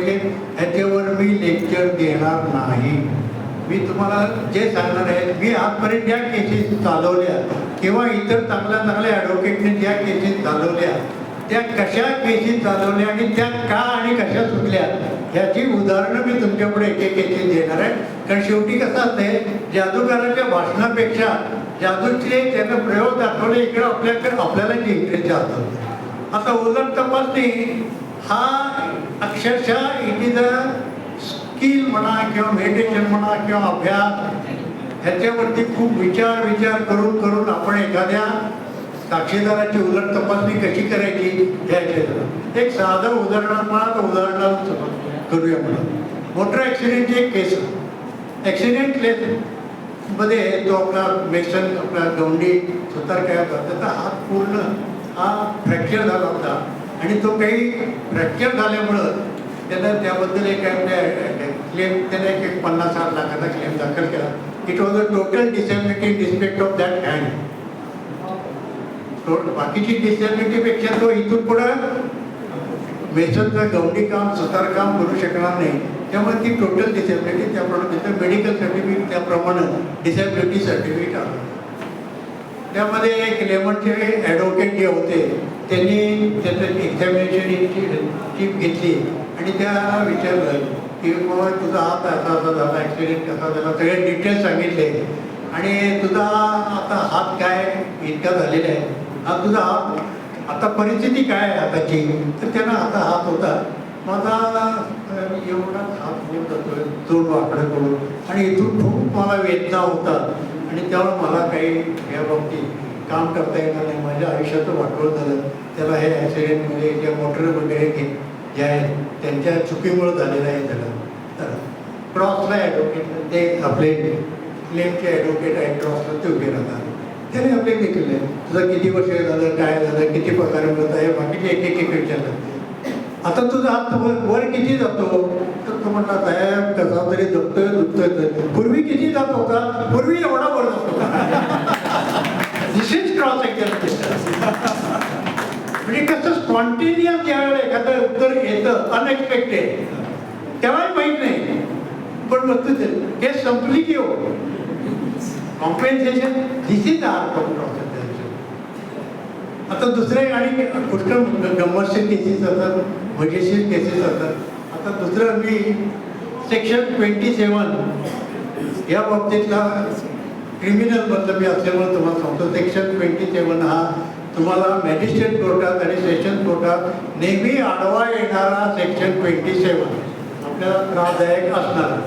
पाहिजे ह्याच्यावर मी लेक्चर देणार नाही. मी तुम्हाला जे सांगणार आहे, मी आजपर्यंत ज्या केसेस चालवल्या किंवा इतर चांगल्या चांगल्या ॲडव्होकेटने ज्या केसेस चालवल्या त्या कशा केसेस चालवल्या आणि त्या का आणि कशा सुटल्या ह्याची उदाहरणं मी तुमच्यापुढे एक एक केसेस देणार आहे. कारण शेवटी कसं असतंय, जादूगाराच्या भाषणापेक्षा जादूचे त्यांना प्रयोग दाखवले इकडे आपल्याला जे इंटरेस्ट असतात. आता उलट तपासणी हा अक्षरशः इट इज अ स्किल म्हणा किंवा मेडिटेशन म्हणा किंवा अभ्यास, ह्याच्यावरती खूप विचार करून करून आपण एखाद्या साक्षीदाराची उलट तपासणी कशी करायची ह्याच्या एक साधं उदाहरणात करूया. म्हणून मोटर ॲक्सिडेंटची एक केस, ॲक्सिडेंट केसमध्ये तो आपला मेसन आपला गवंडी सुतार काय होता, त्याचा हात पूर्ण हा फ्रॅक्चर झाला होता आणि तो काही फ्रॅक्चर झाल्यामुळं त्यानं त्याबद्दल एक क्लेम त्याने एक 50,000 लाखाचा क्लेम दाखल केला. It was a total disability in respect of that hand. बाकीची डिसेबिलिटीपेक्षा तो इथून पुढं मेसनचं गवंडी काम सुतारकाम करू शकणार नाही. त्यामुळे ती टोटल डिसेबिलिटी त्याप्रमाणे त्याचं मेडिकल सर्टिफिकेट त्याप्रमाणे डिसेबिलिटी सर्टिफिकेट आलं. त्यामध्ये क्लेमंटचे ॲडव्होकेट जे होते त्यांनी त्याचं एक्झामिनेशन टीप घेतली आणि त्या विचारलं की बाबा तुझा हात असा झाला, ॲक्सिडेंट कसा झाला, सगळे डिटेल्स सांगितले आणि तुझा आता हात काय इतका झालेला आहे, हा तुझा हात आता परिस्थिती काय आहे हाताची. तर त्यांना आता हात होता माझा एवढा हात होत जातोय तोंड वाकडं करून आणि इथून खूप मला वेदना होतात आणि त्यामुळे मला काही या बाबतीत काम करता येणार नाही. माझ्या आयुष्याचं वाटोळ झालं. त्याला हे ॲक्सिडेंटमध्ये ज्या मोटर वगैरे जे आहेत त्यांच्या चुकीमुळं झालेलं आहे. तर क्रॉसला ॲडव्होकेट ते आपले क्लेमचे ॲडव्होकेट आहेत क्रॉसला ते उभे राहतात. त्याने आपले केलं तुझं किती वर्ष झालं, काय झालं, किती पगार मिळत आहे, बाकीचे एक विचारलं. आता तुझा हात वर किती जातो, तर तो म्हणतात साहेब कसा तरी दुखतोय. पूर्वी किती जात होता, पूर्वी एवढा वर जात होता. दिस इज क्रॉस म्हणजे कसं स्पॉन्टेनियस ज्यावेळेला एखादं उत्तर येतं अनएक्सपेक्टेड तेव्हाही माहीत नाही, पण वस्तू हे संपली की हो compensation. This is art of cross. आता दुसरे आणि पुष्कळ गंमतशीर केसेस असतात, मजेशीर केसेस असतात. आता दुसरं मी सेक्शन 27 या बाबतीतला क्रिमिनल मधलं मी असल्यामुळे तुम्हाला सांगतो. सेक्शन 27 हा तुम्हाला मॅजिस्ट्रेट कोर्टात आणि सेशन कोर्टात नेहमी आडवा येणारा सेक्शन 27 आपल्याला त्रासदायक असणारा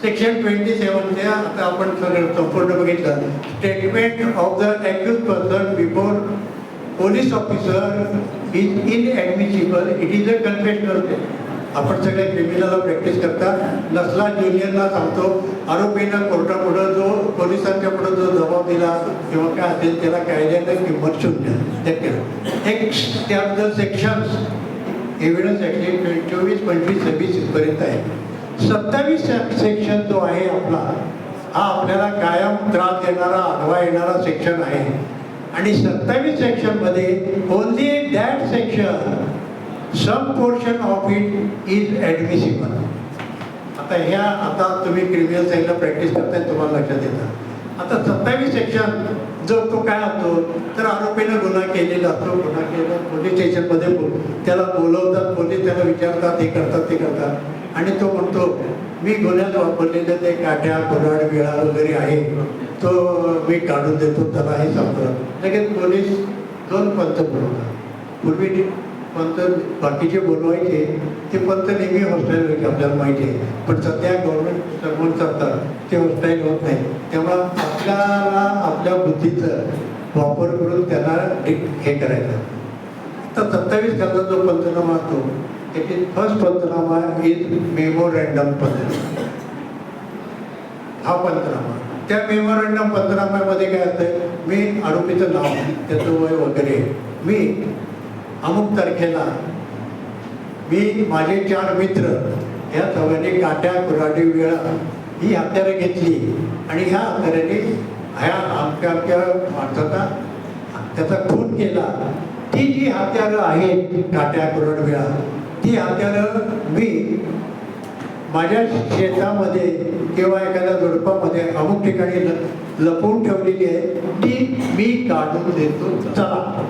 सेक्शन 27 आता आपण सगळं संपूर्ण बघितलं. Statement of the accused person before police officer is inadmissible. It is a confessional. आपण सगळे क्रिमिनलला प्रॅक्टिस करता. नसला ज्युनियरला सांगतो आरोपीनं कोर्टापुढं जो पोलिसांच्या पुढं जो जबाब दिला किंवा काय असेल त्याला कायद्यानं किंमत शून्य. एक त्याबद्दल सेक्शन्स एव्हिडन्स ॲक्ट 24, 25, 26 पर्यंत आहे. 27 सेक्शन जो आहे आपला हा आपल्याला कायम त्रास देणारा आडवा येणारा सेक्शन आहे. आणि 27 सेक्शनमध्ये only that section some portion of it is admissible. आता तुम्ही क्रिमिनल साईडला प्रॅक्टिस करताय तुम्हाला लक्षात येतं. आता 27 सेक्शन जो तो काय होतो तर आरोपीनं गुन्हा केलेला असतो. गुन्हा केला पोलीस स्टेशनमध्ये त्याला बोलवतात, पोलीस त्याला विचारतात, हे करतात आणि तो म्हणतो मी गुन्ह्यात वापरलेले ते काठ्या कुऱ्हाड विळा वगैरे आहे तो मी काढून देतो, त्याला हे सांगतो. लगेच पोलीस 2 पंत बोलवतात. पूर्वी पंत बाकीचे बोलवायचे ते पंत नेहमी हॉस्टाईल व्हायचे आपल्याला माहिती आहे. पण सध्या गव्हर्नमेंट सर्वंट करतात ते हॉस्टाईल होत नाही. त्यामुळं आपल्याला आपल्या बुद्धीचं वापर करून त्यांना हे करायचं. तर 27 खालचा जो पंचनामा असतो त्याची फर्स्ट पंचनामा इज मेमोरँडम पंचनामा. हा पंचनामा त्या मेमोरँडम पंचनाम्यामध्ये काय असतं, मी आरोपीचं नाव, त्याचं वय वगैरे, मी अमुक तारखेला मी माझे 4 मित्र ह्या सगळ्यांनी काट्या कुऱ्हाडी वेळा ही हत्यारं घेतली आणि ह्या हत्याराने ह्या आमच्या माणसाचा त्याचा खून केला. ती जी हत्यारं आहेत काट्या कुऱ्हाड वेळा ती हत्यारं मी माझ्या शेतामध्ये किंवा एखाद्या झुडपामध्ये अमुक ठिकाणी लपवून ठेवलेली आहे, ती मी काढून देतो चला.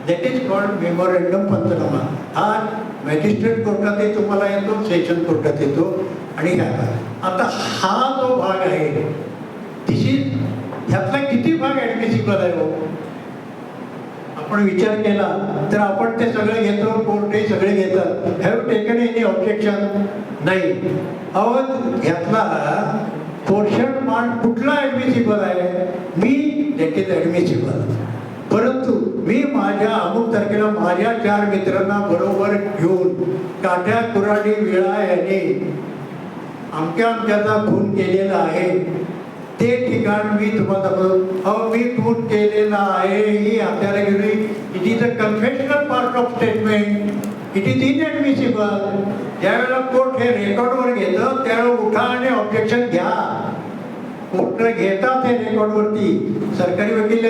दॅट इज कॉल्ड मेमोरंडम पंचनामा. हा मॅजिस्ट्रेट कोर्टातही तुम्हाला येतो, सेशन कोर्टात येतो. आणि आता हा जो भाग आहे ह्यातला किती भाग ॲडमिसिबल आहे हो? आपण विचार केला तर आपण ते सगळे घेतो, कोर्टही सगळे घेतात. Have taken any objection? नाही. अहो ह्यातला पोर्शन पार्ट कुठला ॲडमिसिबल आहे? Me that is ॲडमिसिबल. परंतु मी माझ्या अमुक तारखेला माझ्या 4 मित्रांना बरोबर घेऊन काठ्या कुऱ्हाडी विळा याने अमक्याचा खून केलेला आहे, ते ठिकाण मी तुम्हाला मी खून केलेला आहे ही आपल्याला गेली. It is a confessional part of statement. It is inadmissible. ज्यावेळेला कोर्ट हे रेकॉर्डवर घेतं त्यावेळेला उठा आणि ऑब्जेक्शन घ्या. कोर्ट घेतात हे रेकॉर्डवरती, सरकारी वकील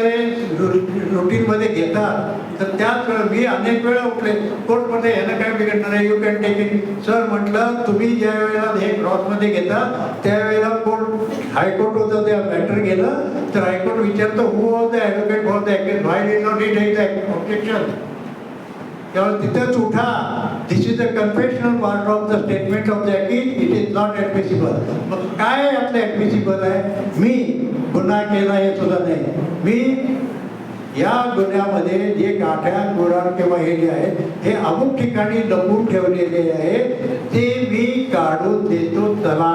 रुटीनमध्ये घेतात. तर त्याच वेळेला मी अनेक वेळा उठले कोर्टमध्ये, ह्यानं काय बिघडणार आहे, you can take it. Sir म्हटलं तुम्ही ज्या वेळेला हे क्रॉसमध्ये घेता त्यावेळेला कोर्ट हायकोर्ट होतं, ते मॅटर गेलं तर हायकोर्ट विचारतं who was the advocate for the act, why did not it take the objection. त्यामुळे तिथंच उठा. This is a confessional part of the statement of the act. It is not admissible. मग काय आपलं ॲडमिसिबल आहे? मी गुन्हा केला हे सुद्धा नाही. मी या गुन्ह्यामध्ये जे काठ्या कुऱ्हाड किंवा हे जे आहे हे अमुक ठिकाणी लपवून ठेवलेले आहे, ते मी काढून देतो चला.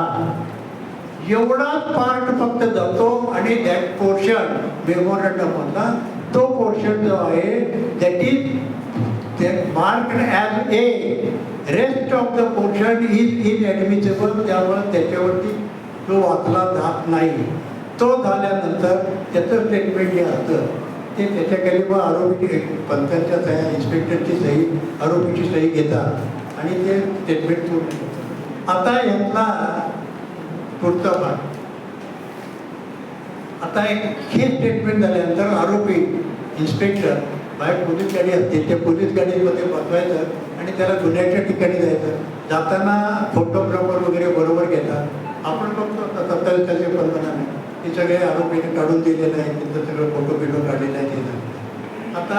एवढाच पार्ट फक्त जातो. आणि दॅट पोर्शन मेमोरंडममधला तो पोर्शन जो आहे that is marked as A. Rest of the portion is inadmissible. त्यामुळे त्याच्यावरती तो वाचला जात नाही. तो झाल्यानंतर त्याचं स्टेटमेंट जे असतं ते त्याच्याखाली मग आरोपी पंचांच्या सह्या, इन्स्पेक्टरची सही, आरोपीची सही घेतात आणि ते स्टेटमेंट पूर्ण करतात. आता यातला पुढचा भाग, आता हे स्टेटमेंट झाल्यानंतर आरोपी इन्स्पेक्टर बाहेर पोलीस गाडी असते, त्या पोलीस गाडीमध्ये बसवायचं आणि त्याला गुन्ह्याच्या ठिकाणी जायचं. जाताना फोटोग्राफर वगैरे बरोबर घेतात. आपण बघतो 27,15 हे सगळे आरोपीने काढून दिलेलं आहे, त्यांचं सगळं फोटो बिटो काढलेलं आहे तिथं. आता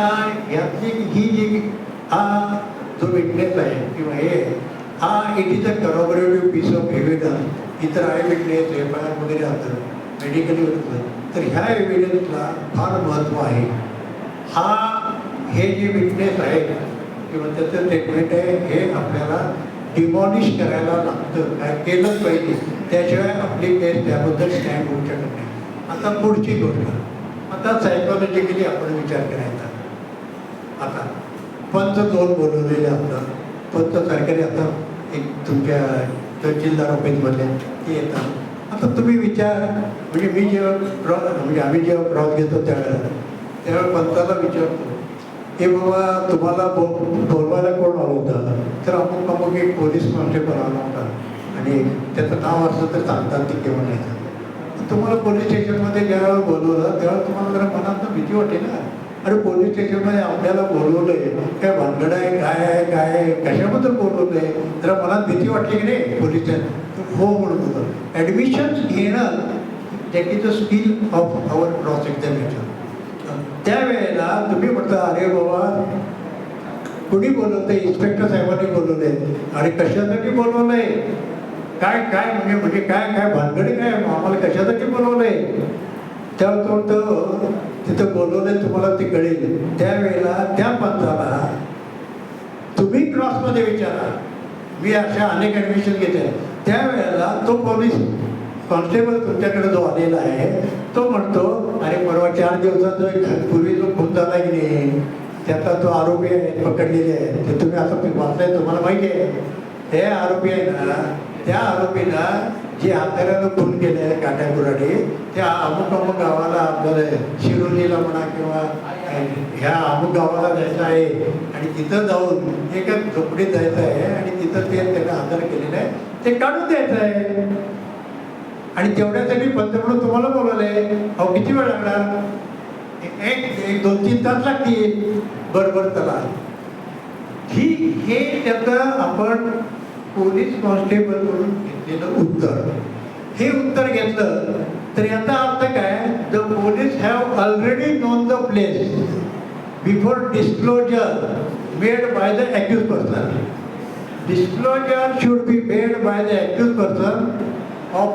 ह्यातली ही जी हा जो विटनेस आहे किंवा हे हा it is a corroborative piece of evidence. इतर आय विटनेस FIR वगैरे असतं, मेडिकली होतं. तर ह्या एव्हिडन्सला फार महत्त्व आहे. हे जे विटनेस आहे किंवा त्याचं स्टेटमेंट आहे हे आपल्याला डिमॉलिश करायला लागतं, काय केलंच पाहिजे. त्याशिवाय आपली केस त्याबद्दल स्टँड होऊ शकत नाही. आता पुढची गोष्ट, आता सायकोलॉजिकली आपण विचार करायचा. आता पंच 2 बोलवलेले असतात. पंच सरकारी आता एक तुमच्या तहसीलदार ऑफिसमध्ये ते येतात. आता तुम्ही विचार, म्हणजे मी जेव्हा म्हणजे आम्ही जेव्हा क्रॉस घेतो त्यावेळेला पंचाला विचारतो हे बाबा तुम्हाला बोलवायला कोण आलं होतं? तर अमुक एक पोलीस कॉन्स्टेबल आला होता आणि त्याचं नाव असतं तर सांगतात ते केव्हा नाही. तुम्हाला पोलीस स्टेशनमध्ये ज्यावेळेला बोलवलं त्यावेळेला तुम्हाला जरा मनात भीती वाटते ना. अरे पोलीस स्टेशनमध्ये आपल्याला बोलवलं आहे, काय भानगड आहे, काय आहे, कशाबद्दल बोलवलं आहे, जरा मनात भीती वाटली की नाही पोलीस स्टेशन? हो म्हणत होतं. ॲडमिशन घेणं that is a skill of our cross examination. त्यावेळेला तुम्ही म्हणता अरे बाबा कुणी बोलवतं? इन्स्पेक्टर साहेबांनी बोलवले. अरे कशासाठी बोलवलंय? काय म्हणजे काय भानगडी काय, आम्हाला कशासाठी बोलवलंय? तेव्हा तो म्हणतो तिथं बोलवलंय तुम्हाला ते कळेल. त्यावेळेला त्या पंचाला तुम्ही क्रॉसमध्ये विचारा. मी अशा अनेक ॲडमिशन घेते. त्यावेळेला तो पोलीस कॉन्स्टेबल तुमच्याकडे जो आलेला आहे तो म्हणतो अरे परवा 4 दिवसाचा पूर्वी जो खून झाला की नाही त्याचा तो आरोपी आहे, पकडलेले आहे, ते तुम्ही असं वाचताय, तुम्हाला माहिती आहे. ते आरोपी आहे ना, त्या आरोपीला जे हत्यारानं खून केले आहे काठ्या कुऱ्हाडी, त्या अमुक गावाला आपल्याला शिरोलीला म्हणा किंवा ह्या अमुक गावाला जायचं आहे आणि तिथं जाऊन एका झोपडीत जायचं आहे आणि तिथं ते त्यांना आधार केलेलं आहे, ते काढून द्यायचं आहे. आणि तेवढ्यासाठी पंच म्हणून तुम्हाला बोलवलंय. अहो किती वेळ लागणार? एक 2-3 तास लागतील. बरोबर चला. हे त्याचं आपण पोलीस कॉन्स्टेबल म्हणून घेतलेलं उत्तर. हे उत्तर घेतलं तर याचा अर्थ काय, the police have already known the place before disclosure made by the accused person. Disclosure should be made by the accused person of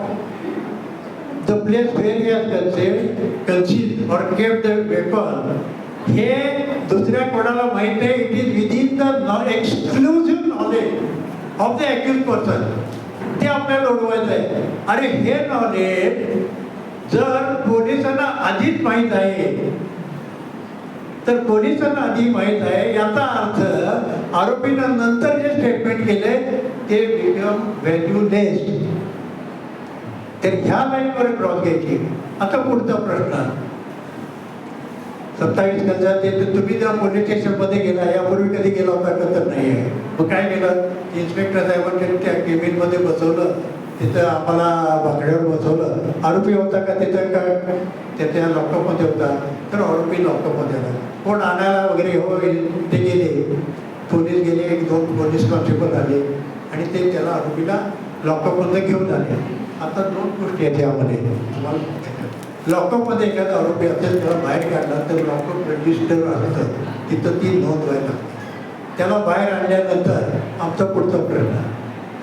the place where he has concealed or kept the weapon. हे दुसऱ्या कोणाला माहित आहे. It is within the exclusive knowledge of the accused person. ते आपल्याला ओळखायचं आहे. अरे हे नॉलेज जर पोलिसांना आधीच माहीत आहे तर पोलिसांना आधी माहीत आहे याचा अर्थ आरोपीनं नंतर जे स्टेटमेंट केले ते बिकम व्हॅल्यूलेस. तर ह्या लाईनवर क्रॉस घ्यायची. आता पुढचा प्रश्न 27 गजा ते तुम्ही जर पोलीस स्टेशनमध्ये गेला, यापूर्वी कधी गेला होता का? तर नाही आहे. मग काय केलं, इन्स्पेक्टर साहेबांनी त्या केबिनमध्ये बसवलं, तिथं आम्हाला बाकड्यावर बसवलं. आरोपी होता का तिथं? का त्याच्या लॉकअपमध्ये होता? तर आरोपी लॉकअपमध्ये आला. कोण आणायला वगैरे हो ते गेले, पोलीस गेले, 1-2 पोलीस कॉन्स्टेबल आले आणि ते त्याला आरोपीला लॉकअपमध्ये घेऊन आले. आता 2 गोष्टी आहेत यामध्ये. लॉकअपमध्ये एखादा आरोपी असेल त्याला बाहेर काढला तर लॉकअप रजिस्टर असतं, तिथं ती नोंद व्हायला. त्याला बाहेर आणल्यानंतर आमचा पुढचा प्रश्न,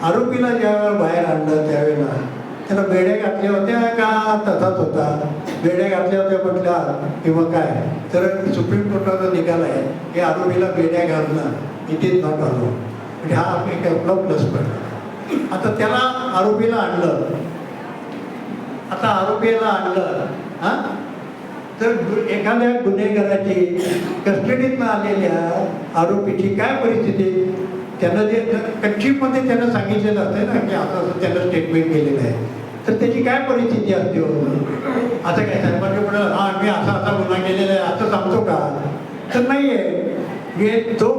आरोपीला ज्यावेळेला बाहेर आणलं त्यावेळेला त्याला बेड्या घातल्या होत्या का तसाच होता? बेड्या घातल्या होत्या म्हटल्या किंवा काय? तर सुप्रीम कोर्टाचा निकाल आहे की आरोपीला बेड्या घालणं इट इज नॉट अलाउड. म्हणजे हा आपला प्लस पॉईंट. आता त्याला आरोपीला आणलं. आता आरोपीला आणलं हां, तर एखाद्या गुन्हेगाराची कस्टडीतनं आलेल्या आरोपीची काय परिस्थिती? त्यानं जे कच्चीमध्ये त्यानं सांगितलेलं असतं ना की असं असं त्यानं स्टेटमेंट केलेलं आहे, तर त्याची काय परिस्थिती असते? असं काय साहेबांनी म्हटलं हां मी असा असा गुन्हा केलेला आहे असं सांगतो का? तर नाही आहे. हे तो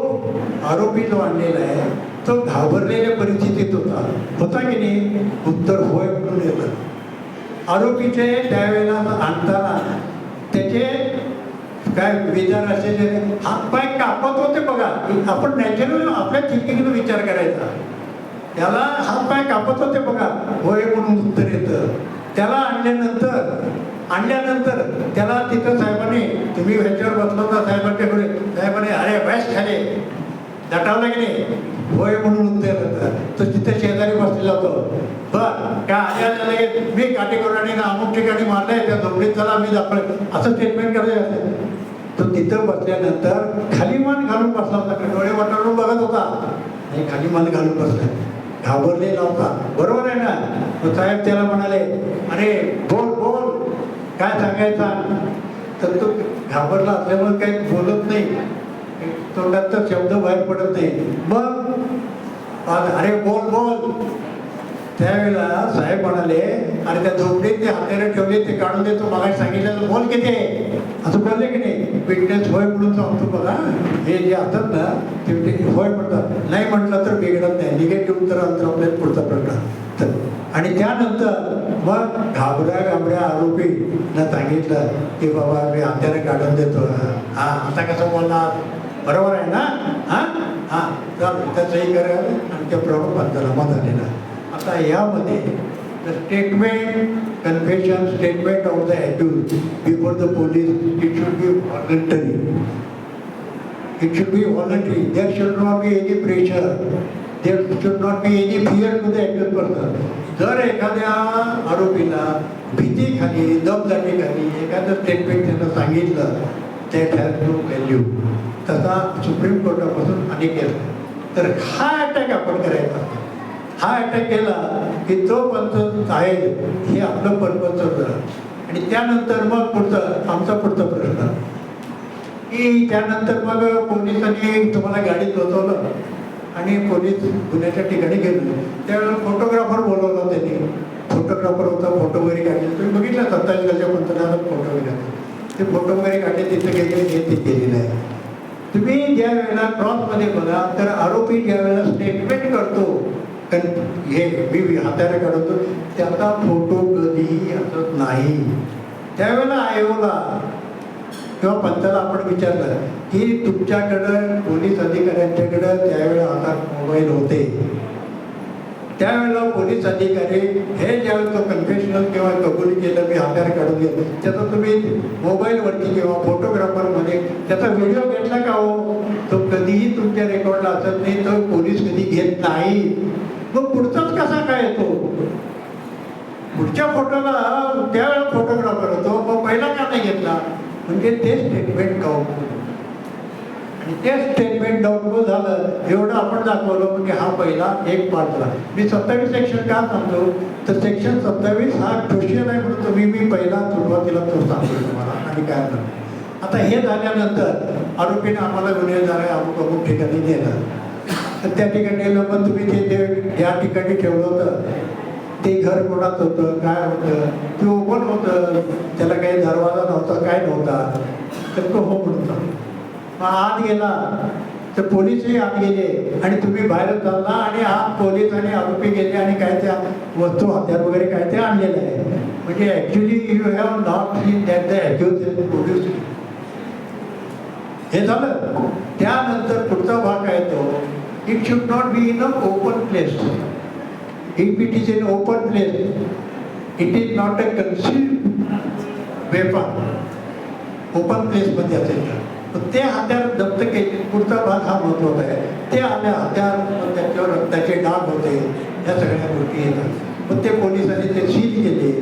आरोपी जो आणलेला आहे तो घाबरलेल्या परिस्थितीत होता की नाही? उत्तर होय म्हणून येतं. आरोपीचे त्यावेळेला आणताना त्याचे काय विचार असेल, हातपाय कापत होते बघा. आपण नॅचरल आपल्या थिंकिंगनं विचार करायचा. त्याला हातपाय कापत होते बघा, होय म्हणून उत्तर येतं. त्याला आणल्यानंतर त्याला तिथं साहेबांनी, तुम्ही ह्याच्यावर बसला होता साहेबांच्याकडे, साहेबांनी अरे बॅस खाले दटावला की नाही? होय म्हणून उत्तर येतं. तर तिथे शेजारी बसलेला होतो. बरं काय आल्या मी काटेकोराने अमुक ठिकाणी मारलंय त्या झोपडीत, चला मी दाखवलं असं स्टेटमेंट करायचं असेल. तो तिथं बसल्यानंतर खाली मान घालून बसला होता. डोळे वाटारून बघत होता आणि खाली मान घालून बसला, घाबरलेला होता. बरोबर आहे ना? तो साहेब त्याला म्हणाले अरे बोल बोल काय सांगायचा? तर तो घाबरला असल्यामुळे काही बोलत नाही, तोंडात तर शब्द बाहेर पडत नाही. मग अरे बोल बोल. त्यावेळेला साहेब म्हणाले अरे त्या झोपडीत ते हाताने ठेवले ते काढून देतो, मला सांगितलं बोल किती आहे असं बोलले की नाही? फिटनेस होय म्हणून सांगतो बघा. हे जे असतात ना ते होय म्हणतात, नाही म्हटलं तर बिघडत नाही. निगेटिव्ह उत्तर आपल्याला पुढचा प्रकार. आणि त्यानंतर मग घाबऱ्या आरोपीनं सांगितलं की बाबा मी हाताने काढून देतो. हां आता कसं बोलणार? बरोबर आहे ना? हां हां चालेल, त्याचंही करायला आणि त्या प्रॉब्लेम जमा झालेला. आता यामध्ये the statement confession statement of the accused before the police it should be voluntary. It should be voluntary. There should not be any pressure. There should not be any fear to the accused person. जर एखाद्या आरोपीला भीतीखाली दमदाटीखाली एखादं statement त्यांना सांगितलं that has no value. तसा supreme कोर्टापासून अनेक येतात. तर हा अटॅक आपण करायचा. हा अटॅक केला की तो पंच आहे हे आपलं परपंच झालं. आणि त्यानंतर मग आमचा पुढचा प्रश्न की त्यानंतर मग पोलिसांनी तुम्हाला गाडीत बसवलं आणि पोलीस गुन्ह्याच्या ठिकाणी गेलो. त्यावेळेला फोटोग्राफर बोलवला त्यांनी. फोटोग्राफर होता, फोटो वगैरे काढले. तुम्ही बघितलं 27 गजा पंतप्रधान फोटो वगैरे ते फोटो वगैरे काढले, तिथे गेले हे ते केलेलं आहे. तुम्ही ज्या वेळेला क्रॉसमध्ये बघा तर आरोपी ज्या वेळेला स्टेटमेंट करतो हे मी हाताने काढवतो त्याचा फोटो कधीही असत नाही. त्यावेळेला आयोला किंवा पंचाला आपण विचारलं की तुमच्याकडं पोलीस अधिकाऱ्यांच्याकडं त्यावेळेला हातात मोबाईल होते त्यावेळेला पोलीस अधिकारी हे ज्यावेळेस तो कन्फेशनल किंवा कबुली केलं मी हत्यार काढून घेतो त्याचा तुम्ही मोबाईलवरती किंवा फोटोग्राफरमध्ये त्याचा व्हिडिओ घेतला का हो? तो कधीही तुमच्या रेकॉर्डला असत नाही, तो पोलीस कधी घेत नाही. मग पुढचाच कसा काय येतो? पुढच्या फोटोला त्यावेळेला फोटोग्राफर होतो, मग पहिला का नाही घेतला? म्हणजे ते स्टेटमेंट काउंट आणि ते स्टेटमेंट डाउनलोड झालं एवढं आपण दाखवलं म्हणजे हा पहिला एक पार्ट झाला. मी 27 सेक्शन का सांगतो तर सेक्शन 27 हा क्रुशियल आहे म्हणून तुम्ही मी पहिला सुरुवातीला तो सांगतो तुम्हाला आणि काय म्हणतो. आता हे झाल्यानंतर आरोपीने आम्हाला गुन्हेगार आहे अमुक ठिकाणी नेलं, तर त्या ठिकाणी नेलं पण तुम्ही ते ज्या ठिकाणी ठेवलं होतं ते घर कोणाचं होतं, काय होतं, ते ओपन होतं, त्याला काही दरवाजा नव्हता, काय नव्हता, तर तो हो म्हणतो. मग आत गेला तर पोलीसही आत गेले आणि तुम्ही बाहेर चालला आणि आत पोलीस आणि आरोपी गेले आणि काय त्या वस्तू हत्यार वगैरे काय ते आणलेलं आहे. म्हणजे actually you have not seen that the accused produce. हे झालं. त्यानंतर पुढचा भाग काय तो, it should not be in a open place. If it is in open place, it is not a concealed weapon. Open प्लेसमध्ये असेल तर ते हत्यार जप्त केले. पुढचा भाग हा महत्त्वाचा आहे. ते आले हत्यार, त्याच्यावर रक्ताचे डाग होते, या सगळ्या गोष्टी येतात. मग ते पोलिसांनी ते सील केले.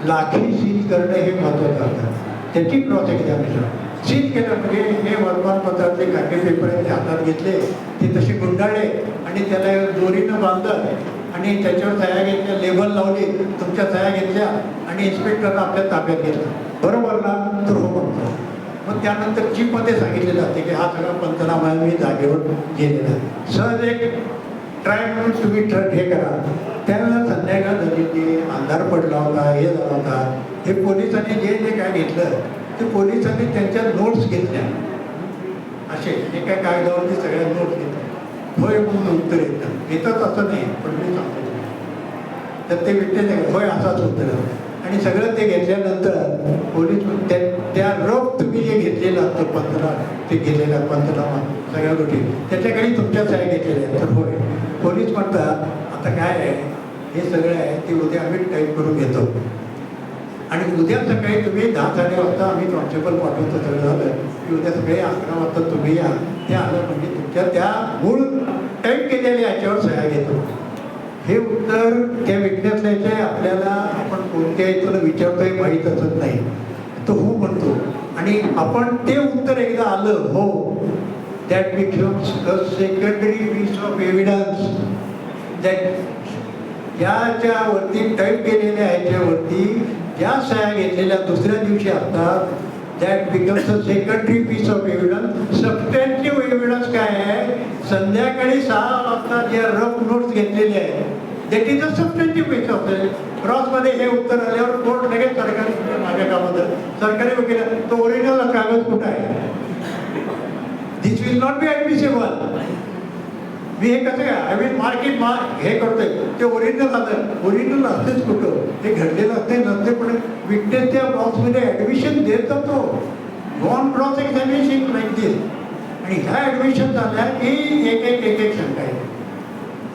लाठी सील करणं हे महत्त्वाचं असतं. त्याची क्रॉस एक्झामिनेशन सील केलं म्हणजे हे वर्तमानपत्रातले काटे पेपर आहेत ते हातात घेतले, ते तसे गुंडाळले आणि त्याला दोरीनं बांधलं आणि त्याच्यावर सह्या घेतल्या, लेबल लावली, तुमच्या सह्या घेतल्या आणि इन्स्पेक्टरला आपल्या ताब्यात घेतलं. बरोबर ना? तर हो म्हणतो. मग त्यानंतर चीफमध्ये सांगितले जाते की हा सगळा पंचनामा मी जागेवर गेलेला. सहज एक ट्राय म्हणून तुम्ही हे करा. त्यावेळेला संध्याकाळ झाली, ते अंधार पडला होता, हे झाला होता. हे पोलिसांनी जे जे काय घेतलं ते पोलिसांनी त्यांच्या नोट्स घेतल्या. असे जे काय कागदावरती सगळ्या नोट्स घेतल्या. होय म्हणून उत्तर येतच असं नाही, पण मी सांगतो तर ते विटनेस आहे होय असाच उत्तर. आणि सगळं ते घेतल्यानंतर पोलीस त्या रफ तुम्ही जे घेतलेलं असतं ते घेतलेला पंचनामा सगळ्या गोष्टी त्याच्याकडे तुमच्या सह्या घेतलेल्या आहेत. तर होय पोलीस म्हणतात आता काय आहे हे सगळं आहे ते उद्या आम्ही टाईप करून घेतो आणि उद्या सकाळी तुम्ही 10 वाजता आम्ही कॉन्स्टेबल पाठवतो. सगळं झालं की उद्या सकाळी 11 वाजता तुम्ही या. ते आलं म्हणजे तुमच्या त्या मूळ टाईप केलेल्या याच्यावर सह्या घेतो. हे उत्तर त्या विटनेसला आपल्याला आपण कोणत्या इथं विचारतोय माहीत असत नाही, तो हो म्हणतो आणि आपण ते उत्तर एकदा आलं हो, that becomes a secondary piece of evidence. That ज्याच्यावरती टाईप केलेल्या ह्याच्यावरती ज्या सह्या घेतलेल्या दुसऱ्या दिवशी असतात, that becomes a secondary piece of evidence. Substantive evidence काय आहे? संध्याकाळी 6 वाजता जे रफ नोट्स घेतलेले आहेत that is a substantive piece of क्रॉसमध्ये हे उत्तर आल्यावर कोर्ट लगेच सरकारी माझ्या कामात सरकारी वकील तो ओरिजिनल कागद कुठं आहे? दिस विल नॉट बी ॲडमिसेबल. मी हे कसं काय आय मीन मार्क हे करतोय ते ओरिजिनल आलं. ओरिजिनल असतेच कुठं, ते घडलेलं असते नसते, पण विटनेस त्या बॉक्समध्ये ॲडमिशन देत जातो. नॉन क्रॉस एक्झामिनेशन लाईक दिस. आणि ह्या ॲडमिशन झाल्या की एक शंका आहे.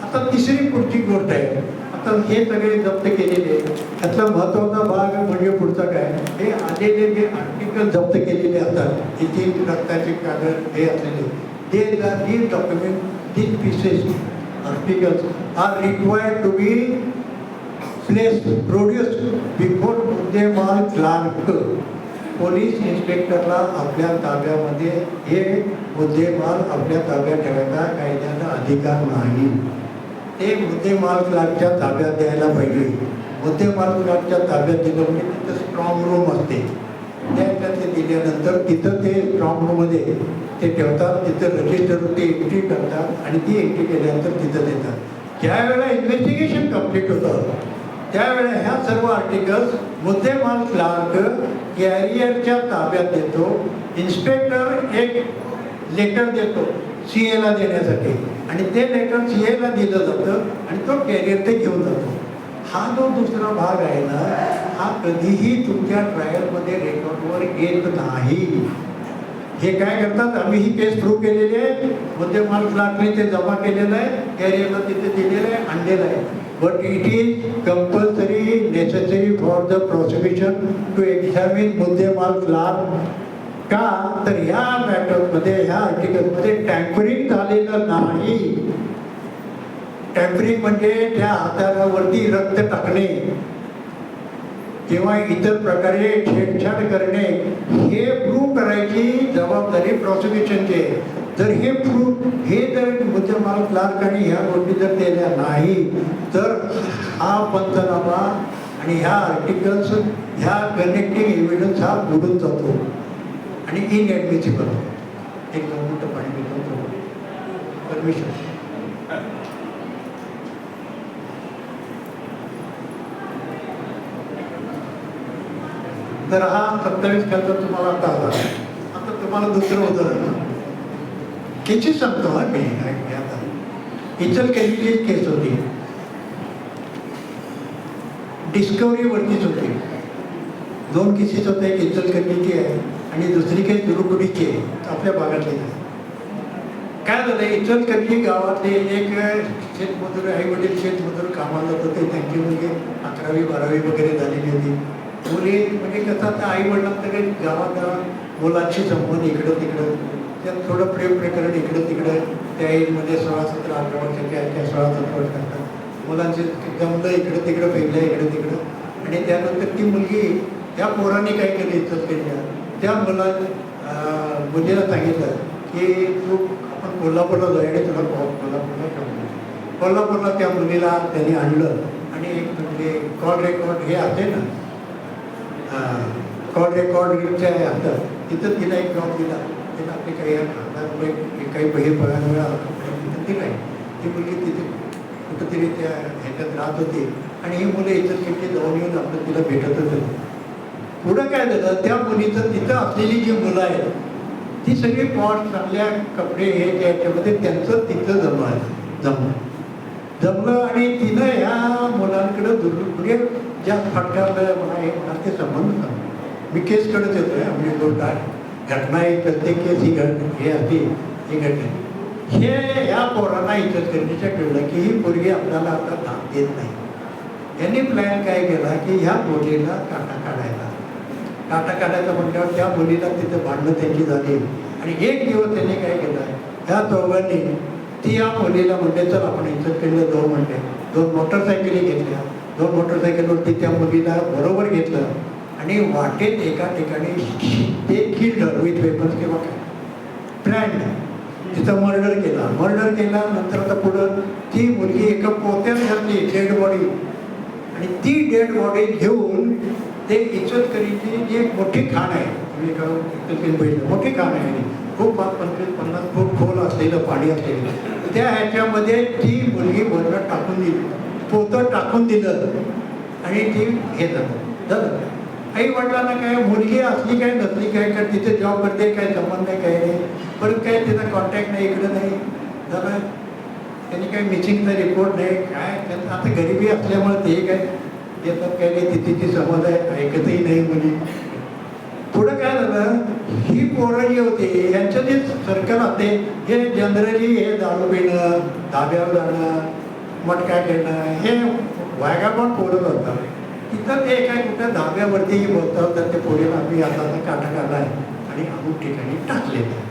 आता तिसरी पुढची गोष्ट आहे. आता हे सगळे जप्त केलेले त्यातला महत्त्वाचा भाग म्हणजे पुढचा काय, हे आलेले जे आर्टिकल जप्त केलेले असतात इथे रक्ताचे कागद हे असलेले these documents, these pieces, articles are required to be produced before मुद्देमाल क्लार्क. पोलीस इन्स्पेक्टरला आपल्या ताब्यामध्ये हे मुद्देमाल आपल्या ताब्यात ठेवायचा कायद्याचा अधिकार नाही. ते मुद्देमाल क्लार्कच्या ताब्यात द्यायला पाहिजे. मुद्देमाल क्लार्कच्या ताब्यात दिलं म्हणजे तिथं स्ट्रॉंग रूम असते. त्याच्यात ते दिल्यानंतर तिथं ते स्ट्रॉंग रूममध्ये ते ठेवतात. तिथं रजिस्टरवरती एंट्री करतात आणि ती एंट्री केल्यानंतर तिथं देतात. ज्यावेळेला इन्व्हेस्टिगेशन कंप्लीट होतं त्यावेळेला ह्या सर्व आर्टिकल्स मुद्देमाल क्लार्क कॅरियरच्या ताब्यात देतो. इन्स्पेक्टर एक लेटर देतो CA ला देण्यासाठी आणि ते लेटर CA ला दिलं जातं आणि तो कॅरियर ते घेऊन जातो. हा जो दुसरा भाग आहे ना, हा कधीही तुमच्या ट्रायलमध्ये रेकॉर्डवर येत नाही. हे काय करतात, आम्ही ही केस प्रूव्ह केलेली आहे, मुद्देमाल क्लार्कने ते जमा केलेलं आहे, कॅरियरला तिथे दिलेलं आहे, आणलेलं आहे. But it is compulsory necessary for the prosecution to examine मुद्देमाल क्लार्क. का तर ह्या मॅटरमध्ये, ह्या आर्टिकलमध्ये टॅम्परिंग झालेलं नाही. टॅम्परिंग म्हणजे त्या हातावरती रक्त टाकणे किंवा इतर प्रकारे छेडछाड करणे, हे प्रूव्ह करायची जबाबदारी प्रॉसिक्युशनची आहे. जर हे जर मुद्देमाल क्लार्क आणि ह्या गोष्टी जर केल्या नाही तर हा पंचनामा आणि ह्या आर्टिकल्स, ह्या कनेक्टिंग एव्हिडन्स हा बुडून जातो आणि इनएडमिसिबल होतो. एक 2 मिनिटं पाणी घेतो परमिशन. तर हा 27 खालचा तुम्हाला आता आला. आता तुम्हाला दुसरं उदाहरण केची सांगतो. हा मी आता इचलकरंजीची केस होती, डिस्कवरीवरतीच होती. 2 केसेस होत्या, एक इचलकरंजीची आहे आणि दुसरी केस दुरुगुडीची आहे, आपल्या भागातली. काय झालं, इचलकरंजी गावातले एक शेतमजूर, आई वडील शेतमजूर कामाला जात होते. त्यांची मुलगी 11वी 12वी वगैरे झालेली होती. मुली म्हणजे कसं, आता आई वडिलांचं काही गावागावात मुलांशी संबंध इकडं तिकडं, त्यात थोडं प्रेम प्रकरण इकडं तिकडं. त्या एजमध्ये 16, 17, 18 वर्षाच्या 16-17 वर्ष असतात. मुलांचे जमलं इकडं तिकडं, पहिल्या इकडं तिकडं. आणि त्यानंतर ती मुलगी, त्या पोरांनी काय केलं इचलकरंजीला, त्या मुलीला सांगितलं की तू आपण कोल्हापूरला जायला, तुला कोल्हापूरला त्या मुलीला त्यांनी आणलं आणि एक म्हणजे कॉल रेकॉर्ड हे असते ना, कॉल रेकॉर्डच्या हातात तिथं तिला एक जॉब दिला. तिला आपले काही 1000 रुपये काही हे पगार मिळाला, तिथं दिला आहे. ती मुलगी तिथे कुठंतरी त्या ह्याच्यात राहत होती आणि ही मुलं इचलकरंजी जाऊन येऊन आपलं तिला भेटतच होती. पुढं काय झालं, त्या मुलीचं तिथं असलेली जी मुलं आहेत ती सगळी पॉट, चांगल्या कपडे हे त्याच्यामध्ये त्यांचं तिथं जमलं आणि तिनं ह्या मुलांकडं दुर्लक्ष, ज्या फटकारलं म्हणा हे म्हणा ते संबंध. मी केसकडेच येतोय, म्हणजे कोर्टात घटना आहे, प्रत्येक केस ही हे असते ही घटना. हे ह्या पोरांना इचलकरंजीच्या कळलं की ही पोरगी आपल्याला आता धाक देत नाही. यांनी प्लॅन काय केला की ह्या मुलीला काटा काढायचा म्हटल्यावर त्या मुलीला तिथं भांडणं त्यांची झाली. आणि एक दिवस त्यांनी काय केलं, ह्या दोघांनी ती या मुलीला म्हणले चल आपण इचलकरंजीला जाऊ म्हणले. 2 मोटरसायकली घेतल्या. 2 मोटरसायकलवरती त्या मुलीला बरोबर घेतलं आणि वाटेत एका ठिकाणी ते किल्ड विथ वेपन्स किंवा काय प्लॅन तिथं मर्डर केला. नंतर आता पुढं ती मुलगी एका पोत्यात घातली डेड बॉडी आणि ती डेड बॉडी घेऊन ते इचलकरंजी जी एक मोठी खाण आहे, तुम्ही इचलकरंजी मोठी खाण आहे, खूप 25-50 फूट खोल असलेलं पाणी असलेलं, त्या ह्याच्यामध्ये ती मुलगी वरनं टाकून दिली, पोतं टाकून दिलं आणि ती हे झालं. आई वडिलांना काय, मुलगी असली काय नसली काय, का तिथे जॉब करते काय संबंध नाही, काय नाही, परत काय तिचा कॉन्टॅक्ट नाही, इकडं नाही झालं. त्यांनी काही मिसिंगचा रिपोर्ट नाही काय. त्यांचं आता गरिबी असल्यामुळे ते काय येतात काय नाही, तिथे समज आहे, ऐकतही नाही मुली. पुढं काय झालं, ही पोरं जी होती यांचं जे सर्कल असते हे जनरली हे दारू पिणं, धाब्यावर जाणं, मटका खेळणं, हे वायगापण पोरं असतात. तिथं ते काय कुठं धाब्यावरती बोलतात तर ते पोरीला आम्ही आता काटा काढला आहे आणि अमुक ठिकाणी टाकलेलं आहे.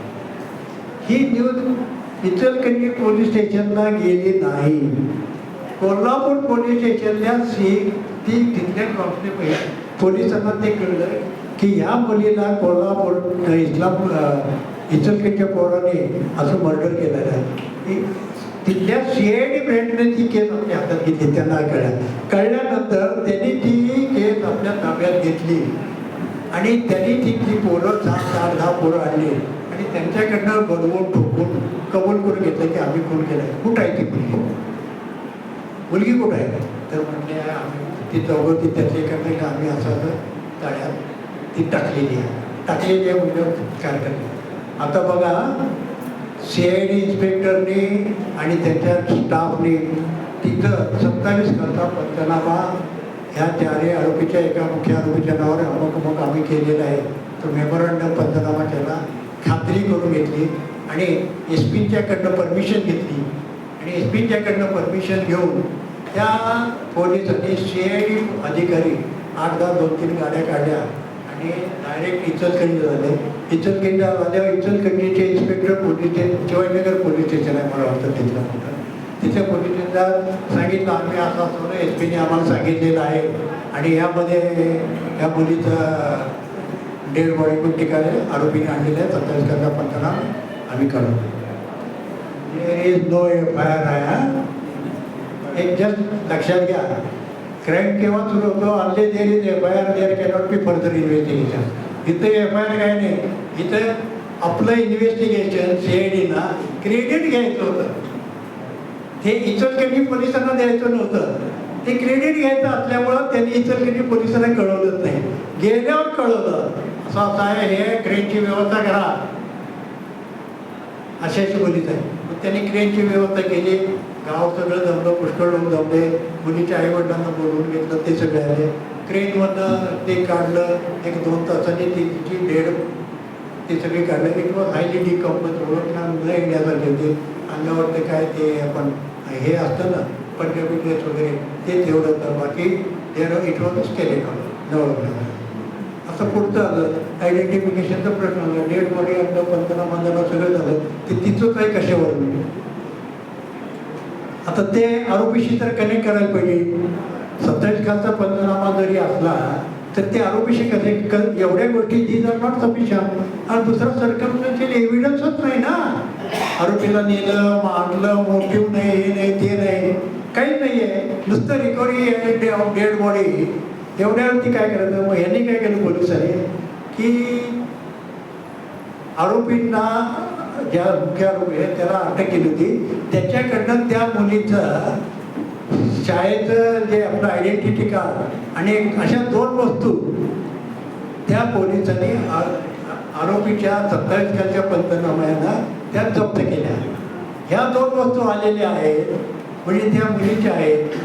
ही न्यूज इचलकरंजी पोलीस स्टेशनला गेली नाही. कोल्हापूर पोलीस स्टेशनला ती तिथल्या कॉन्स्टेबल पोलिसांना ते कळलं की ह्या मुलीला कोल्हापूर इचलकरंजीच्या पोराने असं मर्डर केलेलं आहे. तिथल्या CID ब्रँडने ती केस आपल्या हातात घेतली. त्यांना कळल्यानंतर त्यांनी ती केस आपल्या ताब्यात घेतली आणि त्यांनी ती पोरं 7-8-10 पोरं आणली आणि त्यांच्याकडनं बलवून ठोकून कबूल करून घेतलं की आम्ही खून केलं. कुठं आहे ती मुलगी कुठं आहे, तर म्हणजे आम्ही ती चौघं ती त्याचे एका आम्ही असं तळ्यात ती टाकलेली आहे म्हणजे कार्यक्रम. आता बघा, CID इन्स्पेक्टरनी आणि त्यांच्या स्टाफने तिथं 27 करता पंचनामा ह्या 4 आरोपीच्या एका मुख्य आरोपीच्या नावावर अमुक आम्ही केलेला आहे. तो मेमोरंडम पंचनामा केला खात्री करून घेतली आणि एस पीच्याकडनं परमिशन घेतली आणि एस पीच्याकडनं परमिशन घेऊन त्या पोलिसांनी CID अधिकारी 8-10 2-3 गाड्या काढल्या आणि डायरेक्ट इचलकरंजी झाले. इचलकरंजी झाल्यावर इचलकरंजीचे inspector police Shivajinagar police station आहे मला वाटतं तिथलं मोठं. तिथे पोलीस स्टेशनला सांगितलं आम्ही असं असं एस पीने आम्हाला सांगितलेलं आहे आणि यामध्ये या मुलीचं डेड बॉडी पण ठिकाणी आरोपीने आणलेलं आहे. 27 तारखेला पंचनामा आम्ही करू. देअर इज नो FIR आहे. एक जस्ट लक्षात घ्या, क्राईम केव्हा सुरू होतो आणले there is FIR there cannot be further investigation. इथं FIR काय नाही, इथं आपलं इन्व्हेस्टिगेशन CIDना क्रेडिट घ्यायचं होतं. हे इचलकरंजी पोलिसांना द्यायचं नव्हतं. ते क्रेडिट घ्यायचं असल्यामुळं त्यांनी इचलकरंजी पोलिसांना कळवलंच नाही. गेल्यावर कळवलं असं असं आहे, हे क्रेनची व्यवस्था करा अशी बोलीच आहे. मग त्यांनी क्रेनची व्यवस्था केली. गाव सगळं जमलं, पुष्कळ लोक जमले. मुलीच्या आईवडिलांना बोलवून घेतलं, ते सगळे आले. क्रेनमधनं ते काढलं. 1-2 तासांनी तिची डेड ते सगळी काढलं. It was highly decompose. ओळखला न येण्यासारखे होते. अंगावर ते काय ते आपण हे असतं ना पंजाबी ड्रेस वगैरे ते तेवढं तर बाकी इट वॉज स्केलेटॉन जवळ. असं पुढचं आलं आयडेंटिफिकेशनचा प्रश्न आला. डेड बॉडी आणलं, पंचनामा झाला, सगळं झालं. ते तिथंच आहे कशावर. आता ते आरोपीशी तर कनेक्ट करायला पाहिजे. 27 कालचा पंचनामा जरी असला तर ते आरोपीशी कसे एवढ्या गोष्टी दीज आर नॉट सफिशियंट. आणि दुसरा सर्कमस्टन्शियल एव्हिडन्सच नाही ना. आरोपीला नेलं, मारलं, मोटिव्ह नाही, हे नाही, ते नाही, काहीच नाही आहे. नुसतं रिकव्हरी ऑफ डेड बॉडी एवढ्यावरती काय करायचं. मग ह्यांनी काय केलं पोलिसांनी की आरोपींना ज्या मुख्य आरोपी आहे त्याला अटक केली होती. त्याच्याकडनं त्या मुलीचं शाळेचं जे आपलं आयडेंटिटी कार्ड आणि अशा 2 वस्तू त्या पोलिसांनी आरोपीच्या 27 कालच्या पंचनाम्याला त्या जप्त केल्या. ह्या 2 वस्तू आलेल्या आहेत म्हणजे त्या मुलीच्या आहेत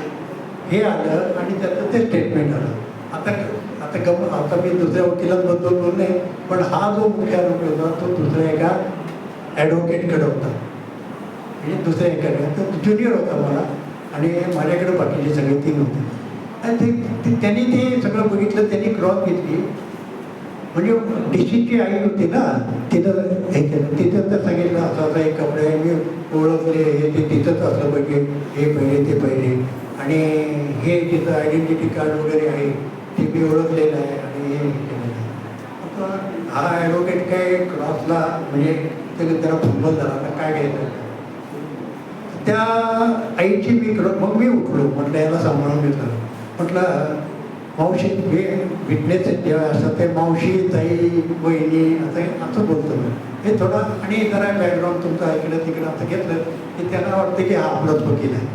हे आलं आणि त्याचं ते स्टेटमेंट आलं. आता मी दुसऱ्या वकिलांबद्दल बोलले पण हा जो मुख्य आरोपी होता तो दुसऱ्या एका ॲडव्होकेटकडे होता. म्हणजे दुसऱ्या एका तो ज्युनियर होता मला आणि माझ्याकडे बाकीचे सगळे 3 होते. आणि त्यांनी ते सगळं बघितलं. त्यांनी क्रॉस घेतली. म्हणजे DCची आई होती ना, तिथं हे केलं. तिथं तर सांगितलं असं असं एक कपडे आहे, मी ओळखले, हे ते तिथंच असलं पाहिजे, हे पाहिजे ते पाहिजे आणि हे तिथं आयडेंटिटी कार्ड वगैरे आहे ते मी ओळखलेलं आहे आणि हे केलेलं आहे. आता हा ॲडव्होकेट काय क्रॉसला म्हणजे त्याला फुटबॉल झाला. आता काय घ्यायचं त्या आईची मग मी उठलो. म्हटलं याला सांभाळून घेतलं. म्हटलं मावशी हे विटनेस जेव्हा असतात ते मावशी, ताई, बहिणी असं बोलतो मी. हे थोडं आणि जरा बॅकग्राऊंड तुमचं ऐकलं तिकडं असं घेतलं की त्यांना वाटतं की हा आपलाच वकील आहे.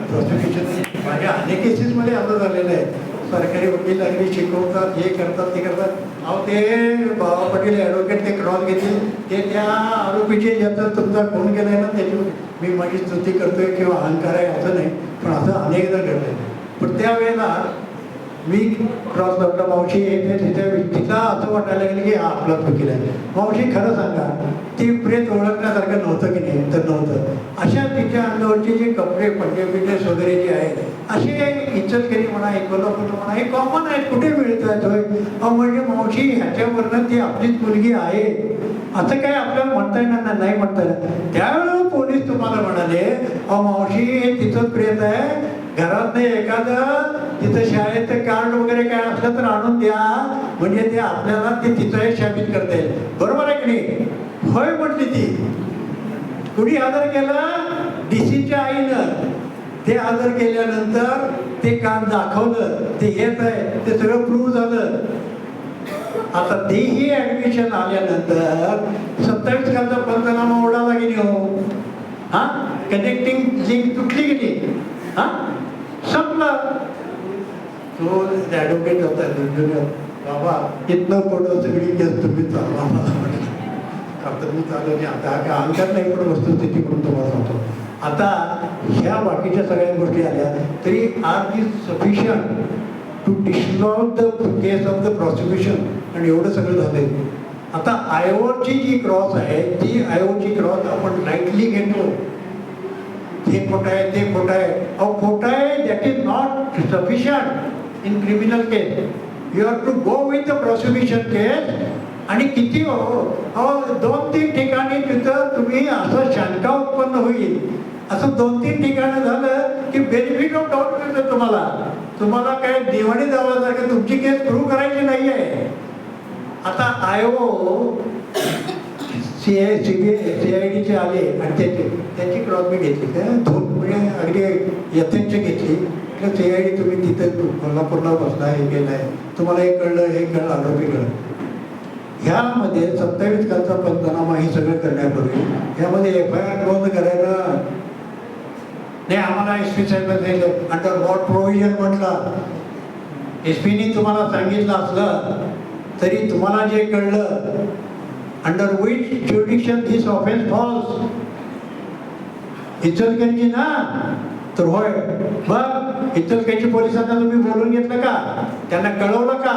प्रॉसिक्युशन माझ्या अनेक केसेसमध्ये असं झालेलं आहे. सरकारी वकील अगदी शिकवतात, हे करतात, ते करतात. अहो ते बाबा पाटील ॲडव्होकेट ते क्रॉस घेतील ते त्या आरोपीचे ज्याचा तुमचा फोन केला आहे ना त्याची मी माझी स्तुती करतोय किंवा अहंकार आहे असं नाही, पण असं अनेकदा घडलं. पण त्यावेळेला मी क्रॉस लावला. मावशी येते तिला असं वाटायला लागलं की हा आपलाच वकील आहे. मावशी खरं सांगा ती प्रेत ओळखण्यासारखं नव्हतं की नाही. तर नव्हतं. अशा तिच्या अंगावरचे जे कपडे पंजाबी ड्रेस वगैरे जे आहेत असे इचलकरंजी म्हणा, कोल्हापूर म्हणा, हे कॉमन आहेत. कुठे मिळतात होय. म्हणजे मावशी ह्याच्यावरनं ती आपलीच मुलगी आहे असं काय आपल्याला म्हणता येणार नाही म्हणता येणार. त्यावेळेला पोलीस तुम्हाला म्हणाले अहो मावशी हे तिचंच प्रेत आहे, घरात नाही एखादं तिथं शाळेचं कार्ड वगैरे काय असलं तर आणून द्या म्हणजे ते आपल्याला ते तिचं हे साबित करता येईल. बरोबर आहे की नाही. होय म्हटली ती. कुणी हजर केला DCच्या आईनं. ते हजर केल्यानंतर ते कार्ड दाखवलं ते हेच आहे ते सगळं प्रूव्ह झालं. आता तेही ॲडमिशन आल्यानंतर 27 कालचा पंचनामा उडाला की नाही हो. हा कनेक्टिंग लिंक तुटली की नाही. हा संपलं. तो ॲडव्होकेट होता बाबा इथनं पुढं सगळी केस तुम्ही चालवा. आता मी चालवली. आता हा काय अहंकार नाही पण वस्तुस्थिती करून तुम्हाला सांगतो. आता ह्या बाकीच्या सगळ्या गोष्टी आल्या तरी are is sufficient to destroy the case of the prosecution. आणि एवढं सगळं झालंय आता आयोची जी क्रॉस आहे ती आयोची क्रॉस आपण लाईटली घेतो, हे खोटं आहे ते खोटं आहे. अहो खोटं आहे that is not sufficient in criminal case. You have to go with the prosecution case. आणि किती अहो 2-3 ठिकाणी तिथं तुम्ही असं शंका उत्पन्न होईल, असं 2-3 ठिकाणं झालं की बेनिफिट ऑफ डाऊट मिळतं तुम्हाला. तुम्हाला काय दिवाणी दावासारखं तुमची केस प्रूव्ह करायची नाही आहे. आता आयो CIDचे आले आणि त्याची क्रॉस मी घेतली काय 2 म्हणजे अगदी यथेच्छ घेतली. CID तुम्ही तिथं कोल्हापूरला बसला, हे केलं आहे, तुम्हाला हे कळलं, हे कळलं, आरोपी कळलं. ह्यामध्ये 27 कालचा पंचनामा हे सगळं करण्यापूर्वी ह्यामध्ये FIR नोंद करायला नाही. आम्हाला SP साहेबांनी अंडर व्हॉट प्रोव्हिजन म्हटला. SPने तुम्हाला सांगितलं असलं तरी तुम्हाला जे कळलं under which jurisdiction this offence falls, Ichalkaranji ना, तर होय. मग इचलकरंजी पोलिसांना तुम्ही बोलून घेतलं का? त्यांना कळवलं का?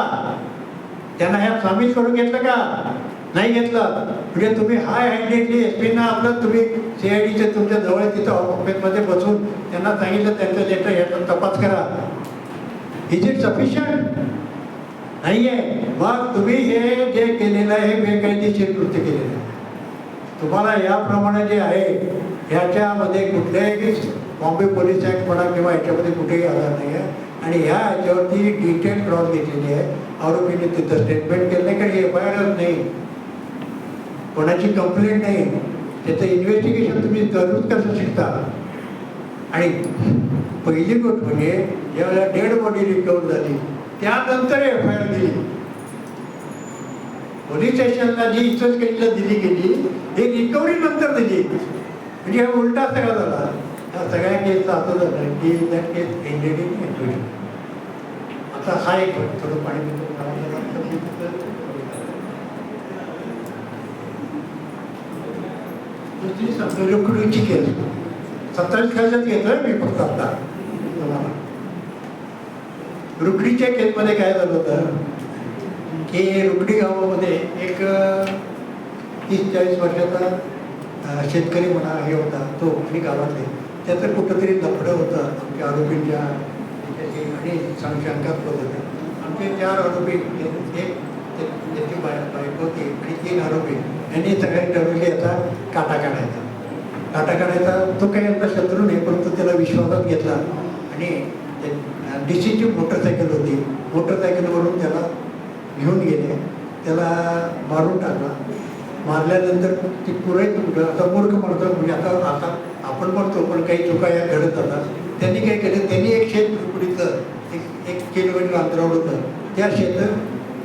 त्यांना ह्यात सामील करून घेतलं का? नाही घेतलं. म्हणजे तुम्ही हाय हँडेडली SPना आपलं तुम्ही CIDचे तुमच्या जवळ तिथं ऑफिसमध्ये बसून त्यांना सांगितलं त्यांचं लेटर ह्याचा तपास करा. Is it sufficient? नाही आहे. मग तुम्ही हे जे केलेलं आहे हे बेकायदेशीर कृत्य केलेलं आहे. तुम्हाला याप्रमाणे जे आहे ह्याच्यामध्ये कुठल्याही बॉम्बे पोलीस ॲक्ट म्हणा किंवा ह्याच्यामध्ये कुठेही आधार नाही आहे. आणि ह्या ह्याच्यावरती डिटेल क्रॉस घेतलेली आहे. आरोपीने तिथं स्टेटमेंट केलं नाही, कारण FIRच नाही, कोणाची कंप्लेंट नाही, त्याचं इन्व्हेस्टिगेशन तुम्ही करूच कसं शिकता. आणि पहिली गोष्ट म्हणजे ज्यावेळेला डेड बॉडी रिकवर झाली त्यानंतर FIR दिली. पोलीस स्टेशनला जी इचलकरंजीला दिली गेली हे रिकव्हरी नंतर दिली. म्हणजे हा उलटा सगळा झाला. ह्या सगळ्या केसचा असं झालं की that case ended in equity. आता हा एक थोडं पाणी दुसरी समजा रुकडीची केस 27 खालच्याच घेतोय मी फक्त आता तुम्हाला. रुकडीच्या केसमध्ये काय झालं होतं की रुकडी गावामध्ये एक 30-40 वर्षाचा शेतकरी म्हणा हे होता तो, आणि गावातले त्याचं कुठंतरी लफडं होतं आमच्या आरोपींच्या आणि शंकास्पद होते. आमचे 4 आरोपी, एक त्याची बायको होती आणि 3 आरोपी यांनी सगळ्यांनी ठरवले याचा काटा काढायचा. काटा काढायचा तो काही यांचा शत्रू नाही, परंतु त्याला विश्वासात घेतला आणि DCची मोटरसायकल होती, मोटरसायकलवरून त्याला घेऊन गेले, त्याला मारून टाकला. मारल्यानंतर ती पुरायचं कुठं आता मूर्ख म्हणतो, म्हणजे आता आपण म्हणतो पण काही चुका या घडत जातात. त्यांनी काय केलं, त्यांनी एक शेत रुकडीचं 1 किलोमीटर अंतरावर होतं, त्या शेत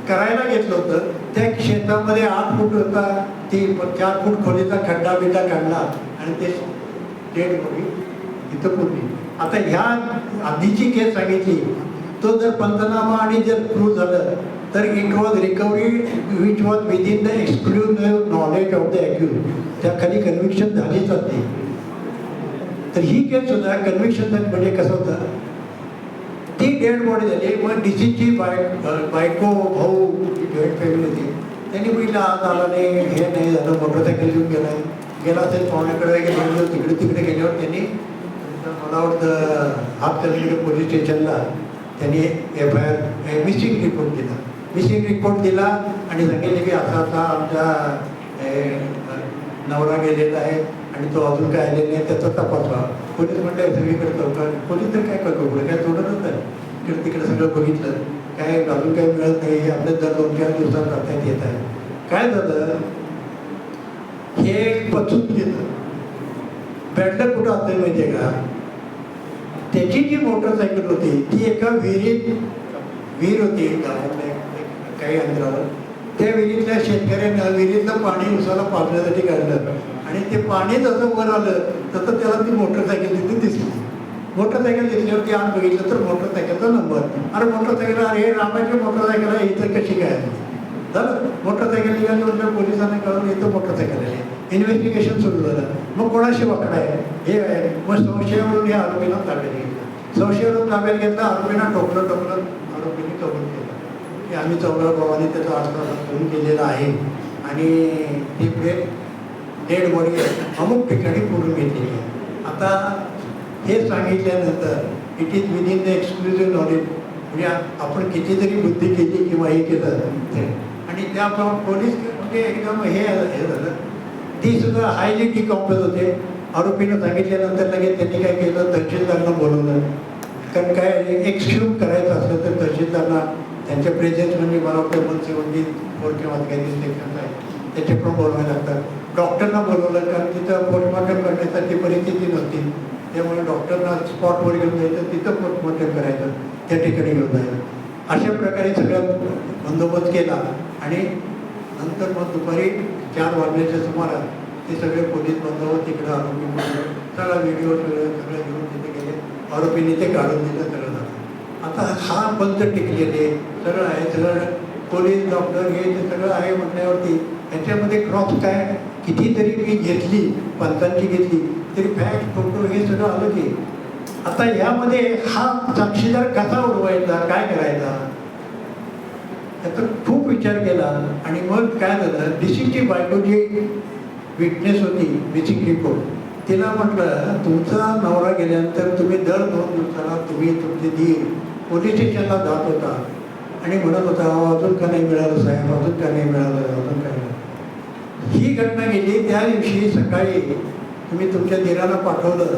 करायला घेतलं होतं. त्या शेतामध्ये 8 फूट होता, ती 4 फूट खोलीचा खड्डा बिड्डा काढला आणि ते डेड बॉडी तिथं पुरली. आता ह्या आधीची केस सांगितली, तो जर पंचनामा आणि जर प्रूव्ह झालं तर it was recovery which was within the exclusive knowledge of the accused. त्या खाली कन्व्हिक्शन झालीच असते. तर ही केस सुद्धा कन्व्हिक्शन म्हणजे कसं होतं, ती डेड बॉडी झाली. मग DCची बायको भाऊ जॉईंट फॅमिली होती, त्यांनी बघितलं आज आला नाही, हे नाही झालं, मोटरसायकल घेऊन गेला असेल पाहुण्याकडे गेलो, तिकडे गेल्यावर त्यांनी मला वाटतं हातकर्णीकडे पोलीस स्टेशनला त्यांनी FIR मिसिंग रिपोर्ट दिला. मिसिंग रिपोर्ट दिला आणि सांगितले की असा आमचा नवरा गेलेला आहे आणि तो अजून काय आलेला नाही, त्याचा तपास व्हा. पोलीस म्हणले सगळीकडे चौका, पोलीस तर काय करतो, पुढे काय तोडत होतं, इकडे तिकडे सगळं बघितलं, काय अजून काही मिळत नाही, आपल्या दर 2-4 दिवसात करता येत आहे. काय झालं, हे पचून गेलं. बॅटलं कुठं असतं माहिती आहे का, त्याची जी मोटरसायकल होती ती एका विहीर होती गावातल्या काही अंतरावर. त्या विहिरीतल्या शेतकऱ्यांना विहिरीतलं पाणी उसाला पाजण्यासाठी काढलं आणि ते पाणी जसं वर आलं तसं त्याला ती मोटरसायकल तिथे दिसली. मोटरसायकल दिसल्यावरती आत बघितलं तर मोटरसायकलचा नंबर. अरे मोटरसायकल, अरे रामाची मोटरसायकल आहे, इथं कशी काय झालं. मोटरसायकल निघाली म्हणजे पोलिसांना कळून येतं मोटरसायकल आहे. इन्व्हेस्टिगेशन सुरू झालं. मग कोणाशी वाकडा आहे हे आहे. मग संशयावरून या आरोपीला ताब्यात घेतलं. संशयावरून ताब्यात घेतलं, आरोपींना टोकलं आरोपींनी कबूल केलं की आम्ही 14 भावाने त्याचा आत्महत्या केलेला आहे आणि ती डेड बॉडी अमुक ठिकाणी पुरून घेतलेली आहे. आता हे सांगितल्यानंतर it is within the exclusive knowledge, म्हणजे आपण किती जरी बुद्धी केली किंवा हे केलं आणि त्याप्रमाणे पोलीस म्हणजे एकदम हे झालं. ती सुद्धा हायली डिकॉम्पोज होते. आरोपीनं सांगितल्यानंतर लगेच त्यांनी काय केलं, तहसीलदारला बोलवलं. कारण काय एक्सक्यूज करायचं असलं तर तहसीलदारला त्यांच्या प्रेझेन्स म्हणजे मला वाटतं 170 किंवा काही सेक्शन्स आहे त्याच्याप्रमाणे बोलवायला लागतात. डॉक्टरना बोलवलं कारण तिथं पोस्टमॉर्टम करण्यासाठी परिस्थिती नसती, त्यामुळे डॉक्टरना स्पॉटवर घेऊन जायचं, तिथं पोस्टमॉर्टम करायचं, त्या ठिकाणी घेऊन जायचं. अशा प्रकारे सगळं बंदोबस्त केला आणि नंतर मग दुपारी 4 वाजल्याच्या सुमारास ते सगळे पोलीस बंदोबस्त तिकडं आरोपी सगळा व्हिडिओ सगळं घेऊन तिथे गेले. आरोपीने ते काढून दिलं, सगळं झालं. आता हा बंद टिकलेले सगळं आहे, सगळं पोलीस डॉक्टर हे ते सगळं आहे म्हटल्यावरती ह्याच्यामध्ये क्रॉस काय किती जरी मी घेतली, पंचांची घेतली तरी फॅक्ट फोटो हे सगळं आलं की. आता यामध्ये हा साक्षीदार कसा उडवायचा, काय करायचा, त्याचा खूप विचार केला. आणि मग काय झालं, डीसीची बायको जी विटनेस होती बेसिक रिपोर्ट, तिला म्हटलं तुमचा नवरा गेल्यानंतर तुम्ही दर 2 दिवसाला तुम्ही तुमचे धीर पोलीस स्टेशनला जात होता आणि म्हणत होता अजून का नाही मिळालं साहेब, अजून का नाही मिळालं, अजून काय नाही. ही घटना गेली त्या दिवशी सकाळी तुम्ही तुमच्या धीराला पाठवलं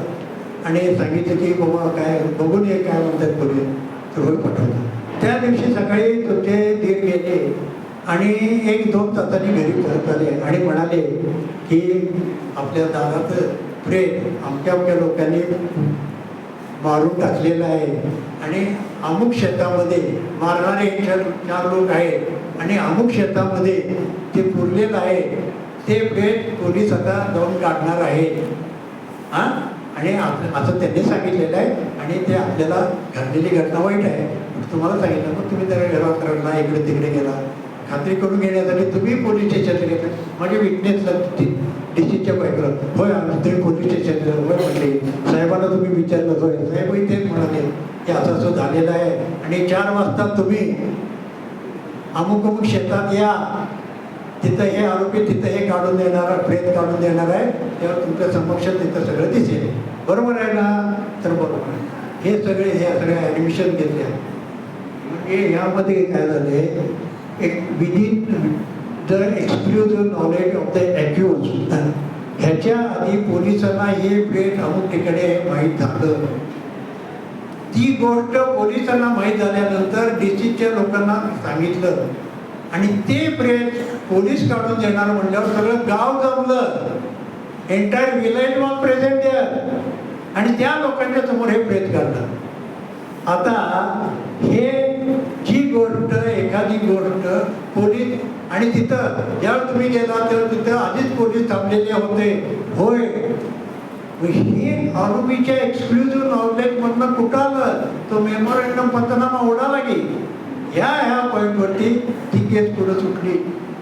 आणि सांगितलं की बाबा काय बघून ये काय म्हणतात पोलीस, तर होय पाठवलं. त्या दिवशी सकाळी तुमचे धीर गेले आणि 1-2 तासांनी घरी परत आले आणि म्हणाले की आपल्या दारात प्रेत अमक्या लोकांनी मारून टाकलेलं आहे आणि अमुक शेतामध्ये मारणारे 4 लोक आहेत आणि अमुक शेतामध्ये ते पुरलेलं आहे, ते प्रेत पोलीस आता जाऊन काढणार आहेत. हां, आणि असं त्यांनी सांगितलेलं आहे आणि ते आपल्याला घडलेली घटना वाईट आहे. तुम्हाला सांगितलं मग तुम्ही त्या घरात करणार, इकडे तिकडे गेला, खात्री करून घेण्यासाठी तुम्ही पोलीस स्टेशनला गेला. माझे विटनेसला डीसीच्या बायकोला होय तुम्ही पोलीस स्टेशनला होय म्हटले, साहेबांना तुम्ही विचारलं होय, साहेबही तेच म्हणाले की असं असं झालेलं आहे आणि 4 वाजता तुम्ही अमुक अमुक शेतात या, तिथं हे आरोपी तिथं हे काढून देणार, प्रेत काढून देणार आहे, तेव्हा तुमच्या समक्ष तिथं सगळं दिसेल. बरोबर आहे ना? तर बरोबर आहे. हे सगळे ॲडमिशन घेतले. म्हणजे यामध्ये काय झाले, एक within the exclusive knowledge of the accused, ह्याच्या आधी पोलिसांना हे प्रेत अमुक ठिकाणी माहीत झालं. ती गोष्ट पोलिसांना माहीत झाल्यानंतर डीसीच्या लोकांना सांगितलं आणि ते प्रेत पोलीस काढून देणार म्हणल्यावर सगळं गाव जमलं. Entire village was present there आणि त्या लोकांच्या समोर हे प्रेत काढलं. आता हे जी गोष्ट, एखादी गोष्ट पोलीस आणि तिथं ज्यावेळी तुम्ही गेला तेव्हा तिथं आधीच पोलीस थांबलेले होते होय. हे आरोपीच्या एक्सक्लुझिव्ह नॉलेजमधनं कुठं आलं, तो मेमोरंडम पंचनामा ओढाला की ह्या पॉईंटवरती ती केस पुढे सुटली.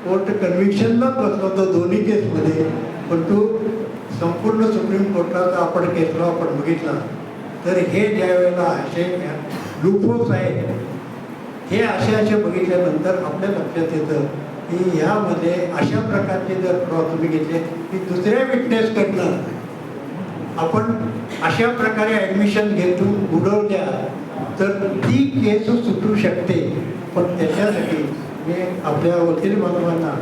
कोर्ट कन्व्हिक्शनलाच बसलं होतं दोन्ही केसमध्ये, पण तो संपूर्ण सुप्रीम कोर्टाचा आपण केसला आपण बघितला तर हे ज्या वेळेला असे लूपहोल्स आहेत, हे असे बघितल्यानंतर आपल्या लक्षात येतं की ह्यामध्ये अशा प्रकारचे जर क्रॉस तुम्ही घेतले की दुसऱ्या विटनेसकडनं आपण अशा प्रकारे ॲडमिशन घेऊन उडवल्या तर ती केस सुटू शकते. पण त्याच्यासाठी मी आपल्या वकील बांधवांना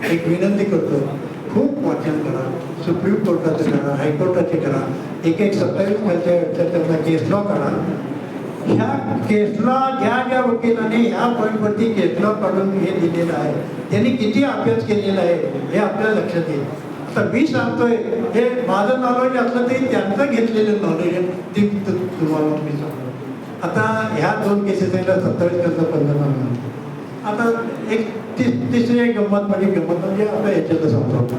एक विनंती करतो, खूप वाचन करा, सुप्रीम कोर्टाचं करा, हायकोर्टाचे करा, एक 27 त्यांचा केस लॉ करा. ह्या केसला ज्या वकिलाने ह्या पॉईंटवरती केस लॉ काढून हे दिलेलं आहे त्यांनी किती अभ्यास केलेला आहे हे आपल्याला लक्षात येईल. आता मी सांगतोय हे माझं नॉलेज असलं तरी त्यांचं घेतलेलं नॉलेज ते तुम्हाला मी सांगतो. आता ह्या 2 केसेसला 27 खर्च 15. आता एक तिसरी एक गंमत म्हणजे आता याच्यातच सांगतो.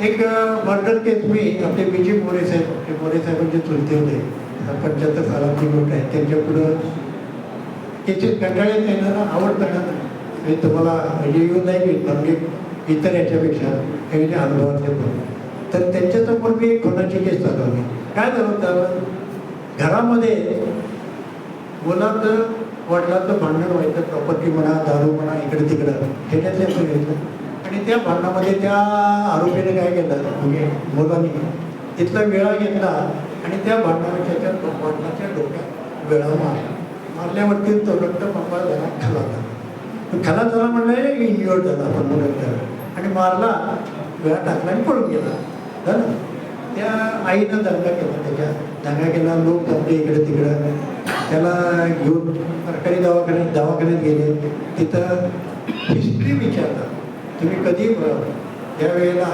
एक मर्डर केस मी आपले बीजी मोरे साहेबांचे चुलते होते, 75 सालांची गोष्ट आहे. त्यांच्यापुढं केसेस कंटाळ्यात येणार आवडतं ना, हे तुम्हाला येऊ नाही म्हणजे इतर याच्यापेक्षा हे अनुभवातले पण. तर त्यांच्यासमोर मी एक खुनाची केस चालवली. काय झालं होतं, घरामध्ये मुलाचं वडिलांचं भांडण व्हायचं, प्रॉपर्टी म्हणा, दारू म्हणा, इकडे तिकडं खेड्यातल्या घ्यायचं. आणि त्या भांडणामध्ये त्या आरोपीने काय केलं, म्हणजे मुलांनी तिथला वेळा घेतला आणि त्या भांडणावर त्याच्या वडिलाच्या डोक्यात वेळा मारल्यावरती तो रक्त पंपा झाला, खाला झाला. खाला झाला म्हणलं इंजुअर्ड झाला पण आणि मारला, वेळा टाकला आणि पळून गेला झालं. त्या आईनं दंगा केला, त्याच्या दंगा केला, लोक जमले इकडे तिकडं, त्याला घेऊन सरकारी दवाखान्यात गेले. तिथं हिस्ट्री विचारला, तुम्ही कधी त्यावेळेला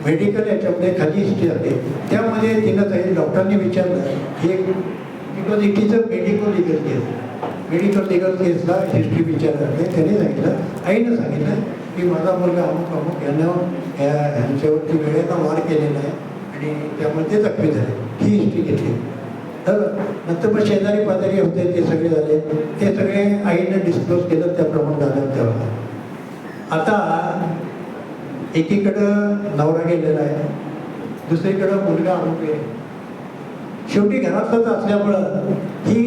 मेडिकल याच्यामध्ये खाली हिस्ट्री जाते, त्यामध्ये तिनं काही डॉक्टरांनी विचारलं हे because it is a medical legal Kesla history विचारलं. त्याने सांगितलं, आईनं सांगितलं की माझा मुलगा अमुक ह्यांच्यावरती वेळेला वार केलेला आहे आणि त्यामुळे ते जखमी झाले. ही हिस्ट्री घेतली. तर नंतर मग शेजारी पाजारी होते ते सगळे झाले, ते सगळे आईनं डिस्क्लोज केलं, त्याप्रमाणे झालं. तेव्हा आता एकीकडं नवरा गेलेला आहे, दुसरीकडं मुलगा आरोपी आहे. शेवटी घरातच असल्यामुळं ही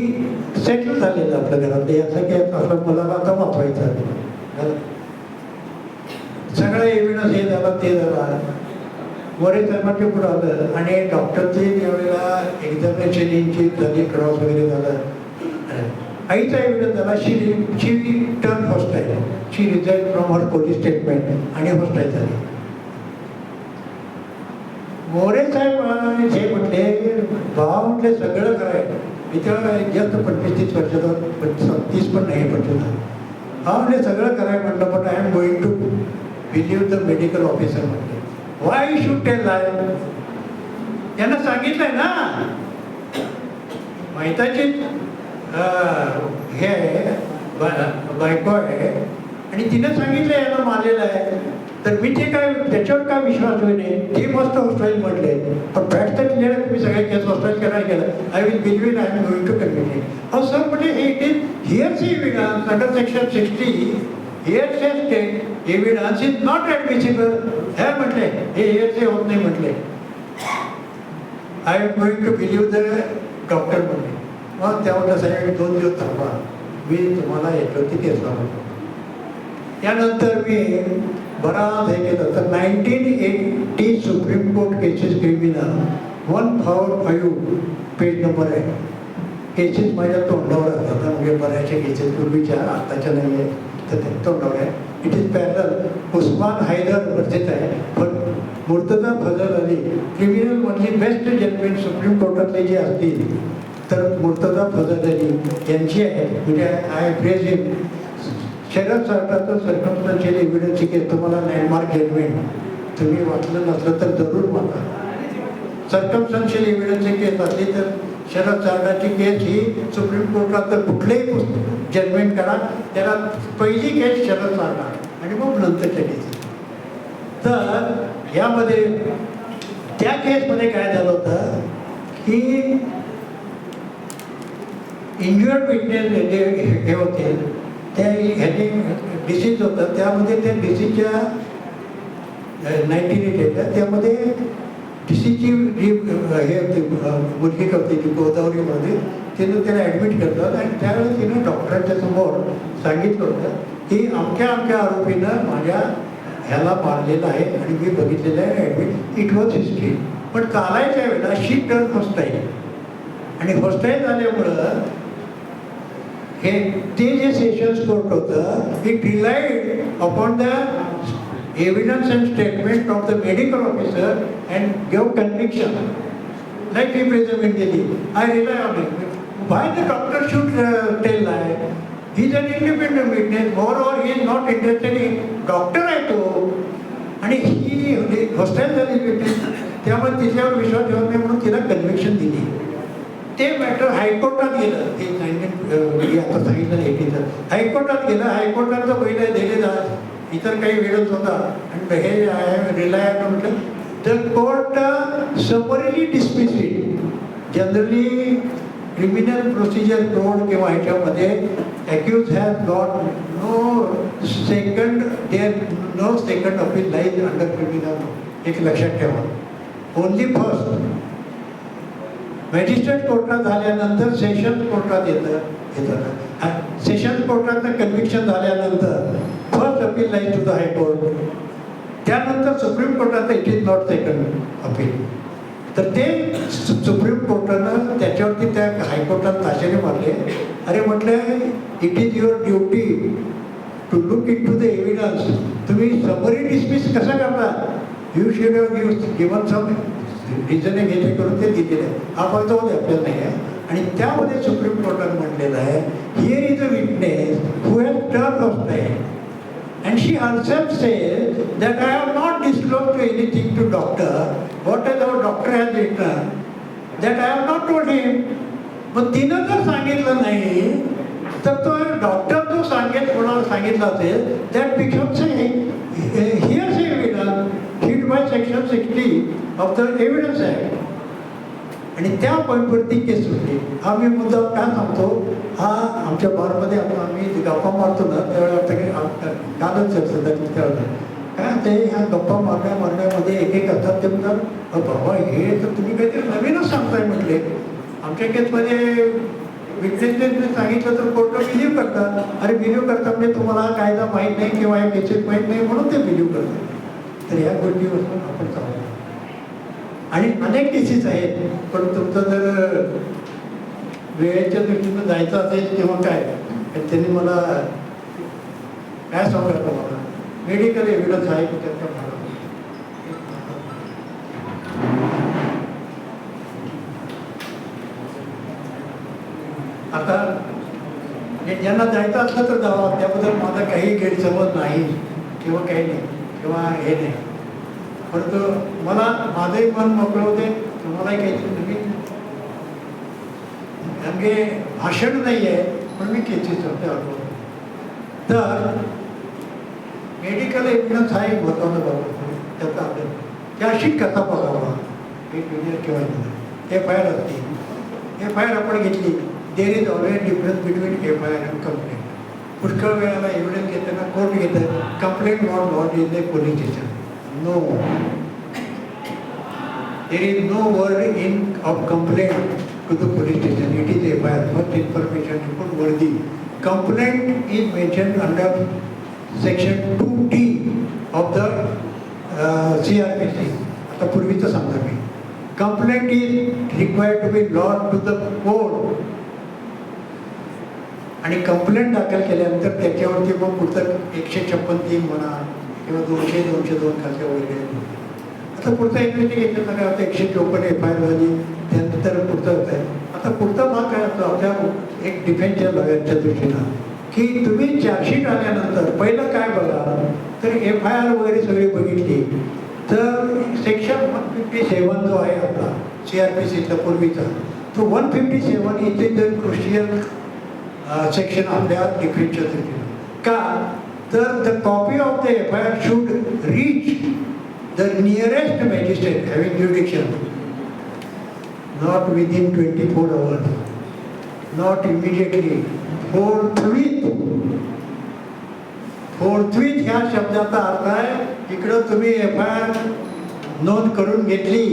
सेटल झालेलं आपल्या घरात, याचं की आपल्या मुलाला आता वाचवायचं. सगळं एव्हिडन्स हे झालं ते झालं. वरे साहेबांचे पुढं आलं आणि डॉक्टरची ज्यावेळेला एक्झामिनेशनची झाली, क्रॉस वगैरे झालं, आईचा एव्हिडन्स झाला. She turn hostile, she resign from her police statement आणि हॉस्टाईल झाली. मोरे साहेब जे म्हटले, भावा म्हटले सगळं करायचं, इथं जास्त 25-30 वर्षाचा, 30 पण नाही 25. हा म्हणजे सगळं करायला म्हटलं, but I am going to believe the medical officer म्हटले. Why should tell lie? त्यांना सांगितलंय ना, माहिताची हे बायको आहे आणि तिने सांगितलं याला मारलेलं आहे, तर मी ते काय त्याच्यावर काय विश्वास होईल? ते मस्त हॉस्टाईल म्हटले, पण फॅक्ट तर क्लिअर आहे, तुम्ही सगळे केस हॉस्टाईल करायला गेलं. I will believe, I am going to convince. हो सर म्हणजे it is hearsay evidence under section 60. Hearsay state evidence is not admissible. हे म्हटले, हे हिअर्स होत नाही म्हटले. I am going to believe the doctor म्हटले. मग त्यावर साहेब 2 दिवस थांबा, मी तुम्हाला याच्यावरती केस लावतो. त्यानंतर मी बराच हे केलं तर 1980 supreme court cases criminal 145 page number आहे. केसेस माझ्या तोंडावर असतात, म्हणजे बऱ्याचशा केसेस पूर्वीच्या, आत्ताच्या नाही आहे, तर ते तोंडावर आहे. इट इज पॅरल उस्मान हैदर वर्सेस आहे, पण मुर्तजा फजल अली क्रिमिनलमधली बेस्ट जजमेंट सुप्रीम कोर्टातले जे असतील तर मुर्तजा फजल अली यांची आहे. म्हणजे आय प्रेज हिम. शरद सरकारचं सर्कमस्टन्शियल एव्हिडन्सची केस तुम्हाला लँडमार्क जजमेंट तुम्ही वाचलं नसलं तर जरूर वाचा. सर्कमस्टन्शियल एव्हिडन्सची केस असली तर शरद सरकारची केस ही सुप्रीम कोर्टात तर कुठलेही जजमेंट करा, त्याला पहिली केस शरद सरकार आणि मग नंतरच्या केस. तर यामध्ये त्या केसमध्ये काय झालं होतं की इंज्युअर्ड विटनेस हे होते, त्या ह्याने डिसीज होतं, त्यामध्ये त्या डिसीजच्या 1988 त्यामध्ये डिसीजची जी हे होती मुलगी होती ती गोदावरीमध्ये, तिनं त्याला ॲडमिट करतात आणि त्यावेळेस तिनं डॉक्टरांच्या समोर सांगितलं होतं की अमक्या आरोपीनं माझ्या ह्याला मारलेलं आहे आणि मी बघितलेलं आहे ॲडमिट. It was history. पण कालायच्या वेळेला शी टर्न हॉस्टाईल आणि हॉस्टाईल झाल्यामुळं हे ते जे सेशन्स कोर्ट होतं it relied upon the evidence and statement of the medical officer and give conviction like representative. I rely on it. Why the doctor should tell lie? He is an independent witness. Moreover he is not interested in. Doctor आहे तो आणि ही हॉस्टाईल झाली witness, त्यामुळे तिच्यावर विश्वास ठेवत नाही म्हणून तिला कन्व्हिक्शन दिली. ते मॅटर हायकोर्टात गेलं. हे आता सांगितलं 80चं हायकोर्टात गेलं. हायकोर्टाचं पहिलं दिलेला इतर काही वेळच होता आणि हे रिलायंट म्हटलं the court summarily dismiss it. Generally criminal procedure code किंवा ह्याच्यामध्ये accused has got no second of his life under criminal. एक लक्षात ठेवा. ओनली फर्स्ट मॅजिस्ट्रेट कोर्टात झाल्यानंतर सेशन्स कोर्टात येतं. सेशन कोर्टाचं कन्व्हिक्शन झाल्यानंतर first appeal lies to the high court, त्यानंतर सुप्रीम कोर्टाचं it is not second appeal. तर ते सुप्रीम कोर्टानं त्याच्यावरती त्या हायकोर्टात ताशेरे मारले. अरे म्हटलं it is your duty to look into the evidence. तुम्ही समरी डिसमिस कसं करता? You should have given some reasoning हे करून ते दिलेलं आहे. हा फक्त आपल्याला नाही आहे. आणि त्यामध्ये सुप्रीम कोर्टानं म्हटलेलं आहे here is a witness who has turn off time and she herself says that I have not disclosed anything to doctor. What is our doctor has written that I have not told him. पण तिनं जर सांगितलं नाही तर तो doctor जो कोणाला सांगितलं असेल that becomes a hearsay evidence hit by section 60 of the Evidence Act. आणि त्या पॉईंटवरती केस सुटली. हा मी मुद्दा काय सांगतो, हा आमच्या बारमध्ये आम्ही गप्पा मारतो ना त्यावेळेला कालच त्यावेळेला काय ते ह्या गप्पा मारण्यामध्ये एक असतात ते म्हणतात बाबा हे तर तुम्ही काहीतरी नवीनच सांगताय म्हटले. आमच्या केसमध्ये विटनेसने सांगितलं तर कोर्ट बिलीव्ह करतात. अरे बिलीव्ह करतात म्हणजे तुम्हाला हा कायदा माहीत नाही किंवा या केसेस माहीत नाही म्हणून ते बिलीव्ह करतात. तर या गोष्टीपासून आपण चालू आणि अनेक केसेस आहेत. पण तुमचं जर वेळेच्या दृष्टीनं जायचं असेल किंवा काय त्यांनी मला काय सांगायचं मला मेडिकल एव्हिडन्स आहे त्याच्या आता ज्यांना जायचं असलं तर जावा. त्याबद्दल माझा काही गैरसमज नाही किंवा काही नाही किंवा हे नाही. परंतु मला माझंही मन मोकळं होते, तुम्हालाही काहीतरी नवीन म्हणजे भाषण नाही आहे पण मी केसेस होते आलो. तर मेडिकल एव्हिडन्स हा एक महत्त्वाचा बाबा त्याचा आपल्याला त्याशी कसा बघावा एक विचार किंवा FIR असते. FIR आपण घेतली. There is always difference between FIR and complaint. पुष्कळ वेळेला एव्हिडन्स घेताना कोर्ट घेतं complaint not lodged in the police station. No, there is no word in of complaint to the police station. It is FIR, first information report worthy. Complaint is mentioned under section 2D of the CRPC. आता पूर्वीचं सांगतो मी. Complaint is required to be lodged to the court. आणि complaint दाखल केल्यानंतर त्याच्यावरती मग पुढचं 156 म्हणा किंवा 200-202 खालच्या वगैरे. आता पुढचा इन्व्हेस्टिगेशन काय होतं 154 FIR झाली. त्यानंतर पुढचं होत आहे. आता पुढचा भाग काय असतो आपल्या एक डिफेन्सच्या लॉयरच्या दृष्टीनं की तुम्ही चार्जशीट आल्यानंतर पहिलं काय बघा तर FIR वगैरे सगळी बघितली तर सेक्शन 157 जो आहे आपला CRPCचा पूर्वीचा तो 157 इथे तर क्रुशियल सेक्शन आपल्या डिफेन्सच्या दृष्टीनं. का तर the copy of the FIR should reach the nearest magistrate having jurisdiction, not within 24 hours, not immediately. Forthwith ह्या शब्दाचा अर्थ आहे इकडं तुम्ही FIR नोंद करून घेतली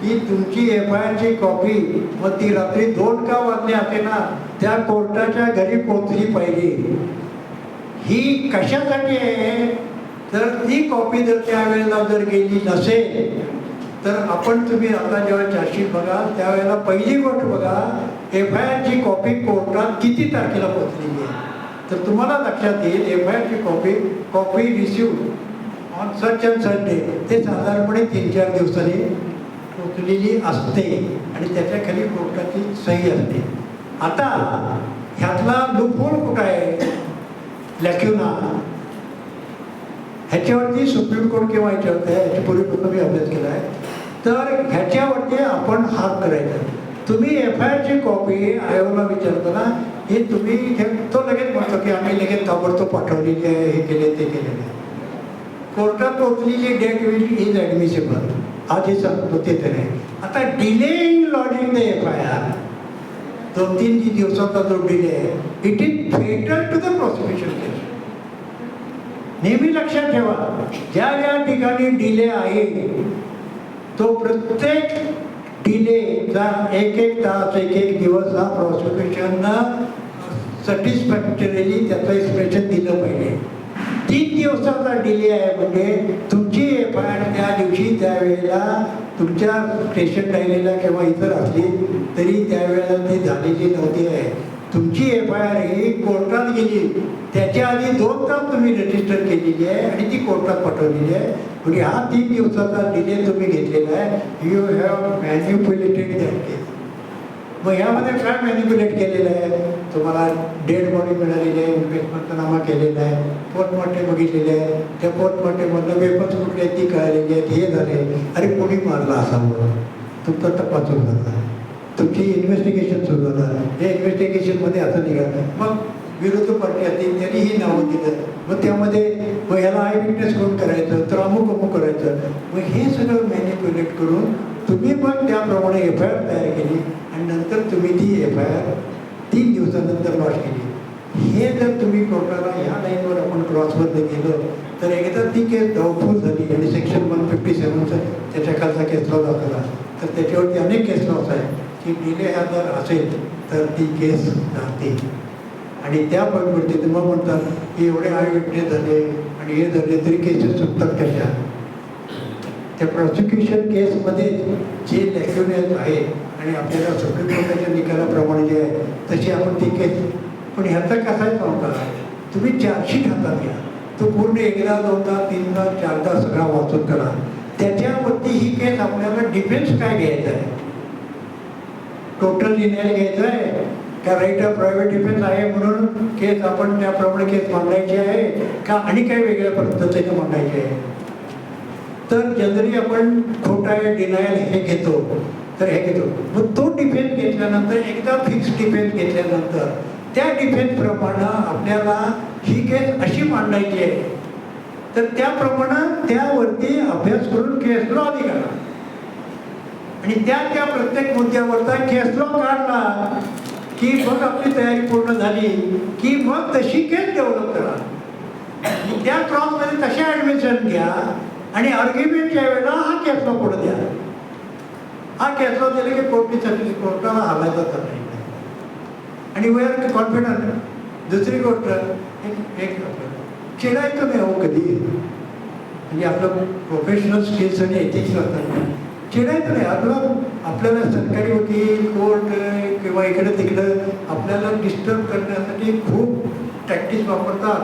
की तुमची FIR ची कॉपी मग ती रात्री 2 का वाजले असे ना त्या कोर्टाच्या घरी पोहोचली पाहिजे. ही कशासाठी आहे तर ती कॉपी जर त्यावेळेला जर गेली नसेल तर आपण तुम्ही आता जेव्हा चार्जशीट बघा त्यावेळेला पहिली गोष्ट बघा FIR ची कॉपी कोर्टात किती तारखेला पोहोचलेली आहे. तर तुम्हाला लक्षात येईल FIR ची copy receive on such and such day ते साधारणपणे 3-4 दिवसांनी पोचलेली असते आणि त्याच्या खाली कोर्टाची सही असते. आता ह्यातला लूपहोल कुठं आहे लॅक्युना ह्याच्यावरती सुप्रीम कोर्ट किंवा ह्याच्यावरती ह्याच्यापूर्वीपासून मी अभ्यास केला आहे. तर ह्याच्यावरती आपण हात करायचा. तुम्ही FIR ची कॉपी आयोगाला विचारताना हे तुम्ही तो लगेच म्हणतो की आम्ही लगेच ताबडतोब पाठवलेली आहे हे केले ते केलेले आहे. कोर्टात पोचलेली डेट इज ॲडमिसिबल आज हे सांगतो ते तर आहे. आता डिलेइंग लॉजिंग द FIR 2-3 दिवसाचा जो डिले आहे it is fatal to the prosecution case. नेहमी लक्षात ठेवा ज्या ज्या ठिकाणी डिले आहे तो प्रत्येक डिलेचा 1-1 तास 1-1 दिवस हा प्रॉसिक्युशननं सॅटिस्फॅक्टरीली त्याचं एक्सप्रेशन दिलं पाहिजे. 3 दिवसाचा डिले आहे म्हणजे तुमची FIR त्या दिवशी त्यावेळेला तुमच्या स्टेशन डायरीला किंवा इतर असली तरी त्यावेळेला ती झालेली नव्हती आहे. तुमची FIR ही कोर्टात गेली त्याच्या आधी 2 तास तुम्ही रजिस्टर केलेली आहे आणि ती कोर्टात पाठवलेली आहे. म्हणजे हा 3 दिवसाचा डिले तुम्ही घेतलेला आहे. यू हॅव मॅन्युप्युलेटेड दॅट केस. मग ह्यामध्ये काय मॅन्युप्युलेट केलेलं आहे? तुम्हाला डेड बॉडी मिळालेली आहे, पंचनामा केलेला आहे, पोस्टमॉर्टेम बघितलेले आहे, त्या पोस्टमॉर्टेममधलं वेपन्स कुठले आहेत ती कळालेली आहेत, हे झाले. अरे कोणी मारला असावं, तुमचा तपास सुरू झाला, तुमची इन्व्हेस्टिगेशन सुरू झालं. हे इन्व्हेस्टिगेशनमध्ये असं निघालं. मग विरोधी पार्टी असतील त्यांनीही नावं दिलं. मग त्यामध्ये मग ह्याला आय विटनेस कोण करायचं, तर अमुक करायचं. मग हे सगळं मॅन्युप्युलेट करून तुम्ही पण त्याप्रमाणे FIR तयार केली आणि नंतर तुम्ही ती FIR 3 दिवसानंतर लॉन्च केली. हे जर तुम्ही कोर्टाला ह्या लाईनवर आपण क्रॉसवर गेलो तर एकदा ती केस डाऊटफुल झाली आणि सेक्शन 157चा त्याच्या खालचा केस लॉ दाखवला तर त्याच्यावरती अनेक केस लॉस आहे की डिले हा जर असेल तर ती केस जाते. आणि त्या पॉईंटवरती मग म्हणतात की एवढे आय विटनेस झाले आणि हे झाले तरी केसेस सुटतात कशा. त्या प्रॉसिक्युशन केसमध्ये जे लॅक्युनेस आहे आणि आपल्याला सुप्रीम कोर्टाच्या निकालाप्रमाणे जे आहे तशी आपण ती केस. पण ह्याचा कसा आहे सांगता, तुम्ही चार्जशीट हातात घ्या, तो पूर्ण 1दा 2दा 3दा 4दा सगळा वाचून करा. त्याच्यावरती ही केस आपल्याला डिफेन्स काय घ्यायचा आहे, टोटल डिनायल घ्यायचं आहे का राईट ऑफ प्रायव्हेट डिफेन्स आहे म्हणून केस आपण त्याप्रमाणे केस मांडायची आहे का आणि काही वेगळ्या पद्धतीने मांडायची आहे. तर जनरली आपण खोटा आहे डिनायल हे घेतो तर हे घेतो. मग तो डिफेन्स घेतल्यानंतर एकदा फिक्स डिफेन्स घेतल्यानंतर त्या डिफेन्सप्रमाणे आपल्याला ही केस अशी मांडायची आहे तर त्याप्रमाणे त्यावरती अभ्यास करून केस लॉ निघाला आणि त्या प्रत्येक मुद्द्यावरचा केस लॉ काढला की मग आपली तयारी पूर्ण झाली की मग तशी केस डेव्हलप करा. त्या क्रॉसमध्ये तशा ॲडमिशन घ्या आणि आर्ग्युमेंटच्या वेळेला हा केस लॉ पुढे द्या. हा केस लॉ दिला की कोर्टाला हालायचा नाही आणि वी आर कॉन्फिडंट. दुसरी गोष्ट एक चिडायचं नाही हो कधी, म्हणजे आपलं प्रोफेशनल स्किल्स आणि एथिक्स असतात. चिडायचं नाही. आपल्याला सरकारी वकील कोर्ट किंवा इकडं तिकडं आपल्याला डिस्टर्ब करण्यासाठी खूप टॅक्टिक्स वापरतात.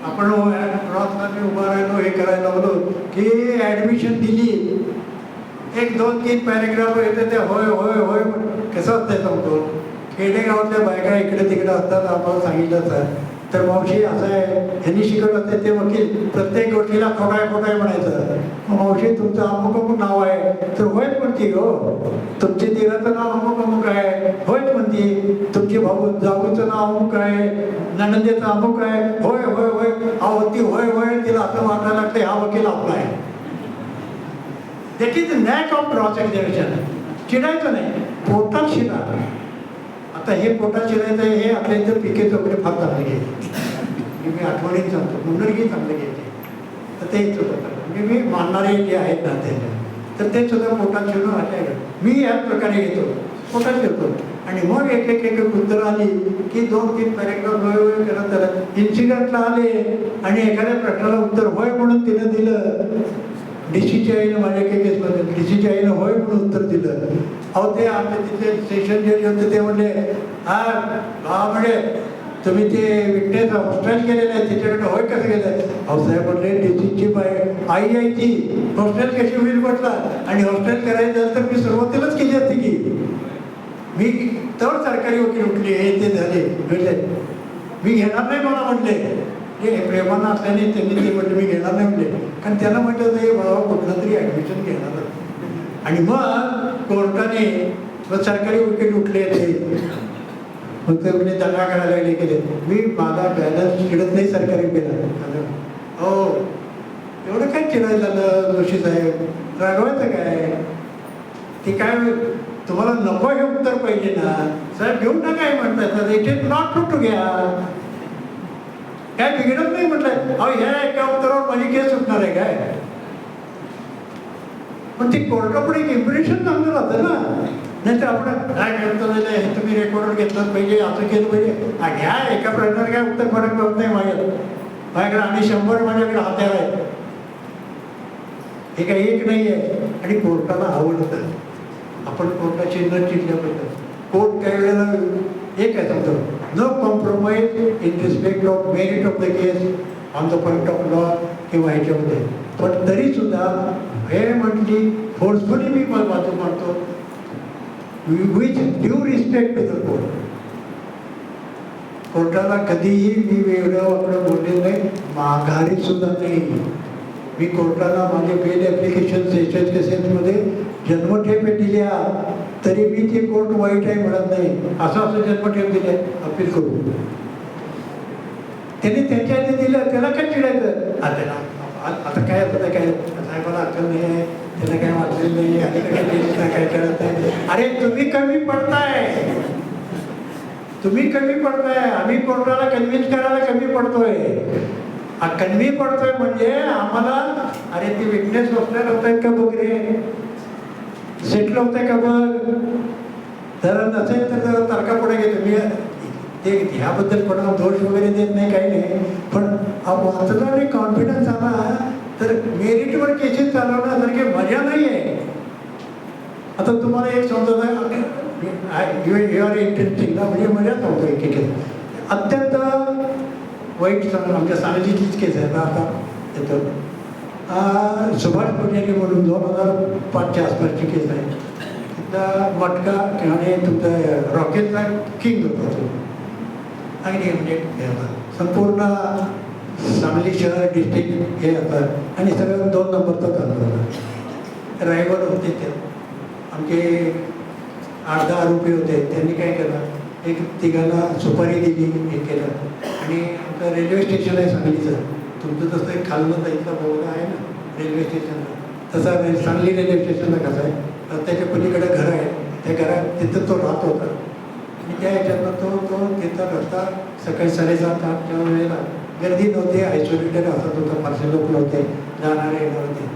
आपण क्रॉसला उभा राहिलो हे करायला लागलो की ॲडमिशन दिली 1 2 3 पॅरेग्राफ येते ते होय होय होय कसं असतं सांगतो. खेडेगावातल्या बायका इकडे तिकडे असतात आम्हाला सांगितलं तर मावशी असं आहे ह्यांनी शिकवलं असते ते वकील प्रत्येक गोष्टीला खोटाय म्हणायचं. मावशी तुमचं अमुक नाव आहे तर होयच म्हणते हो. तुमच्या दिराचं नाव अमुक आहे होयच म्हणते. तुमची जाऊचं नाव अमुक आहे, नणंदेचं अमुक आहे होय होय होय. अहो ती होय होय तिला असं वाटायला लागतं हा वकील आपला आहे. That is knack of cross examination. चिडायचं नाही, पोटात शिरा. आता हे पोटात शिरायचं हे आपल्या इथं पिकेच वगैरे फार चांगले घ्यायचे. मी आठवणीत सांगतो मुंडरगी चांगले घ्यायचे तर तेच होतं. म्हणजे मी मानणारे जे आहेत ना ते तर ते सुद्धा पोटात शिरून अशा मी याच प्रकारे घेतो पोटात शिरतो आणि मग एक उत्तर आली की 2-3 पॅरेग्राफ होय करत इन्सिडेंटला आले आणि एखाद्या प्रश्नाला उत्तर होय म्हणून तिनं दिलं. DCच्या आईनं माझ्या काही केसमध्ये DCच्या आईनं होय म्हणून उत्तर दिलं. अहो ते आमच्या तिथे सेशन जज होते ते म्हणले हा म्हणजे तुम्ही ते विटनेस हॉस्टेल केलेलं आहे त्याच्याकडे होय कसं गेलं. अहो साहेब म्हणले DCची आई आहे ती हॉस्टेल कशी होईल म्हटलं आणि हॉस्टेल करायचं तर मी सुरुवातीलाच केली असते की मी तर सरकारी वकील उठले हे ते झाले भेटले मी घेणार नाही मला म्हटले. हे प्रेमानं असल्याने त्यांनी ते म्हटलं मी घेणार नाही म्हटले कारण त्यांना म्हटलं हे बाबा कुठलं तरी ॲडमिशन घेणार. आणि मग कोर्टाने मग सरकारी वकील उठले ते मग ते म्हणजे दंगा करायला लागले केले. मी माझा बॅलन्स चिडत नाही सरकारी वकिला. हो एवढं काय चिडायला झालं जोशी साहेब रागवायचं काय ते काय तुम्हाला नको हे उत्तर पाहिजे ना साहेब घेऊन ना काय म्हणतात इट इज नॉट टू घ्या काय बिघडत नाही म्हटलंय. अहो ह्या एका उत्तरावर माझी केस सुटणार आहे काय. पण ते कोर्टापुढे एक इम्प्रेशन चांगलं राहतं ना. नाही तर आपण काय करतो हे तुम्ही रेकॉर्डवर घेतलं पाहिजे, असं केलं पाहिजे. घ्या एका प्रश्नाला काय उत्तर फरक पडत नाही माझ्याकडे आणि 100 माझ्याकडे हत्यार आहेत. हे काही एक नाही आहे. आणि कोर्टाला आवडतं आपण कोर्टाची न चिडल्याबद्दल. कोर्ट काही वेळेला एक आहे समजा no compromise in respect of merit of the case on the point of law किंवा ह्याच्यामध्ये. पण तरी सुद्धा हे म्हटली फोर्सफुली मी बाजू मांडतो with due respect to the court. कोर्टाला कधीही मी वेगळं वाकडं बोललेलं नाही, माघारी सुद्धा नाही. मी कोर्टाला माझे बेल ॲप्लिकेशन सेशन केसेसमध्ये जन्मठेप दिल्या तरी मी ते कोर्ट वाईट आहे म्हणत नाही. असं जन्मठेप दिले अपील करू. त्यांनी त्यांच्या आधी दिलं त्याला काय चिडायचं. आता काय होतं काय साहेबाला अक्कल नाही आहे, त्याला काय वाचलेलं नाही, अलीकडे काय करत आहे. अरे तुम्ही कमी पडताय, तुम्ही कमी पडताय. आम्ही कोर्टाला कन्व्हिन्स करायला कमी पडतोय. कन्व्ही पडतोय म्हणजे आम्हाला अरे ते विटनेस बसणार होत आहेत का बघ रे, सेटल होत आहे का बघ. जरा नसेल तर जरा तारखा पुढे घेतो मी. ते ह्याबद्दल कोणाला दोष वगैरे देत नाही, काही नाही. पण वाचला आणि कॉन्फिडन्स आला तर मेरिटवर केसेस चालवण्यासारखी मजा नाही आहे. आता तुम्हाला एक समजत आहे यू आर इंटरेस्टिंग ना, म्हणजे मजा नव्हतं. एक अत्यंत वाईट सांग आमच्या सांगलीचीच केस आहे ना. आता येतो सुभाष पुजारी म्हणून 2005च्या आसपासची केस आहे. तिथला मटका आणि तुमचा रॉकेटचा किंग होता तो. आणि म्हणजे संपूर्ण सांगली शहर डिस्ट्रिक्ट हे होतं आणि सगळं 2 नंबरचं चालू होतं. रायवड होते ते आमचे 8-10 रुपये होते. त्यांनी काय केलं, एक तिघांना सुपारी दिली, हे केलं. आणि आमचं रेल्वे स्टेशन आहे सांगलीचं. तुमचं जसं एक खालनं जायचा बोगदा आहे ना रेल्वे स्टेशनला, तसा सांगली रेल्वे स्टेशनला कसं आहे, रस्त्याच्या पलीकडे घर आहे. त्या घरात तिथं तो राहत होता. आणि त्या ह्याच्यातनं तो तिथं रस्ता सकाळी 7:30-8च्या वेळेला गर्दी नव्हती, आयसोलेटेड असत होतं, फारसे लोक नव्हते, जाणारे येणार होते.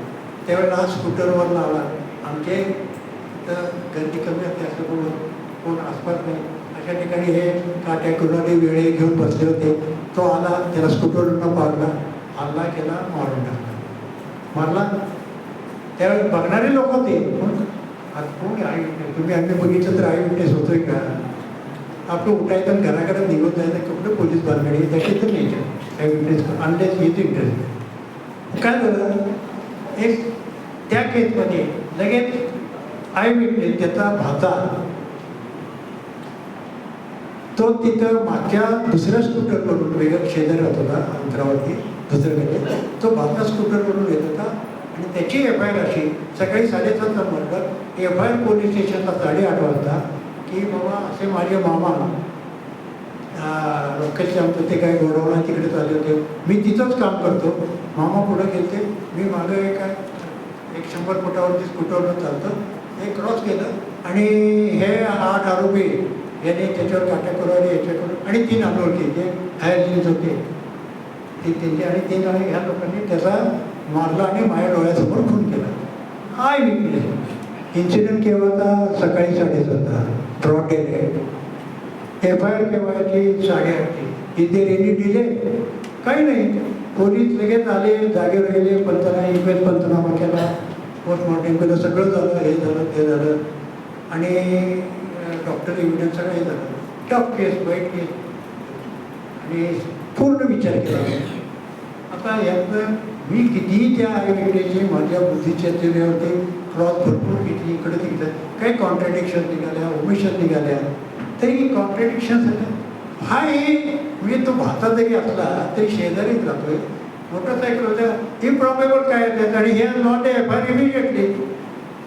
त्यावेळेला हा स्कूटरवर लावला. आमचे तिथं गर्दी कमी असते, असं कोण आसपास नाही. अशा ठिकाणी हे काट्या कुणाने वेळे घेऊन बसले होते. तो आला, त्याला स्कूटरवरनं पाडला, हल्ला केला, मारून टाकला. मारला. त्यावेळेस बघणारे लोक होते. आज कोण आई तुम्ही आम्ही बघितलं तर आई विटनेस होतोय का. आपलं उठायचं घराकडे निघून जायचं, कपडे पोलीस बांधणे त्याची तर नाही काय विटनेस अनलेस येतो इंटरेस्ट. काय झालं, एक त्या केसमध्ये लगेच आय विटनेस त्याचा भाचा तो तिथं मागच्या दुसऱ्या स्कूटरवरून वेगळं शेजारी राहत होता अंतरावरती दुसऱ्याकडे. तो भाचा स्कूटरवरून येत होता आणि त्याची FIR अशी सकाळी 7:30चा म्हटलं FIR पोलीस स्टेशनला 8:30 वाजता की बाबा असे माझे मामा लोकलचे आमचं ते काय गोडावणा तिकडे चालले होते, मी तिथंच काम करतो. मामा पुढं गेले, मी मागं एक 100 फुटावरती स्कूटरवर चालतं. हे क्रॉस केलं आणि हे 8 आरोपी याने त्याच्यावर काट्या करून याच्याकडून आणि 3 अनोळखी जे हायर जीन्स होते ते त्यांचे आणि 3 आणि ह्या लोकांनी त्याचा मारला आणि माझ्या डोळ्यासमोर खून केला. I witness. इन्सिडेंट केव्हाचा, सकाळी 7:30 ब्रॉड डे. FIR केव्हाची 8:30. इथे रेनी डिले काही नाही. पोलीस लगेच आले, जागेवर राहिले, पंचनामा इक्वेस पंचनामा केला, पोस्टमॉर्टम केलं, सगळं झालं, हे झालं ते झालं. आणि डॉक्टर एव्हिडन्स सगळं हे झालं. टफ केस, वाईट केस आणि पूर्ण विचार केला. आता यातनं मी कितीही त्या आयविटनेसची माझ्या बुद्धीच्या चेहऱ्यावरती क्रॉस भरपूर किती इकडे तिकडे काही कॉन्ट्रॅडिक्शन निघाल्या, ओमिशन निघाल्या, तरी कॉन्ट्रॅडिक्शन झालं. हा म्हणजे तो भाता जरी असला तरी शेजारीच राहतोय. मोटरसायकल होत्या इम्प्रॉबेबल काय त्यात आणि हे not FIR immediately.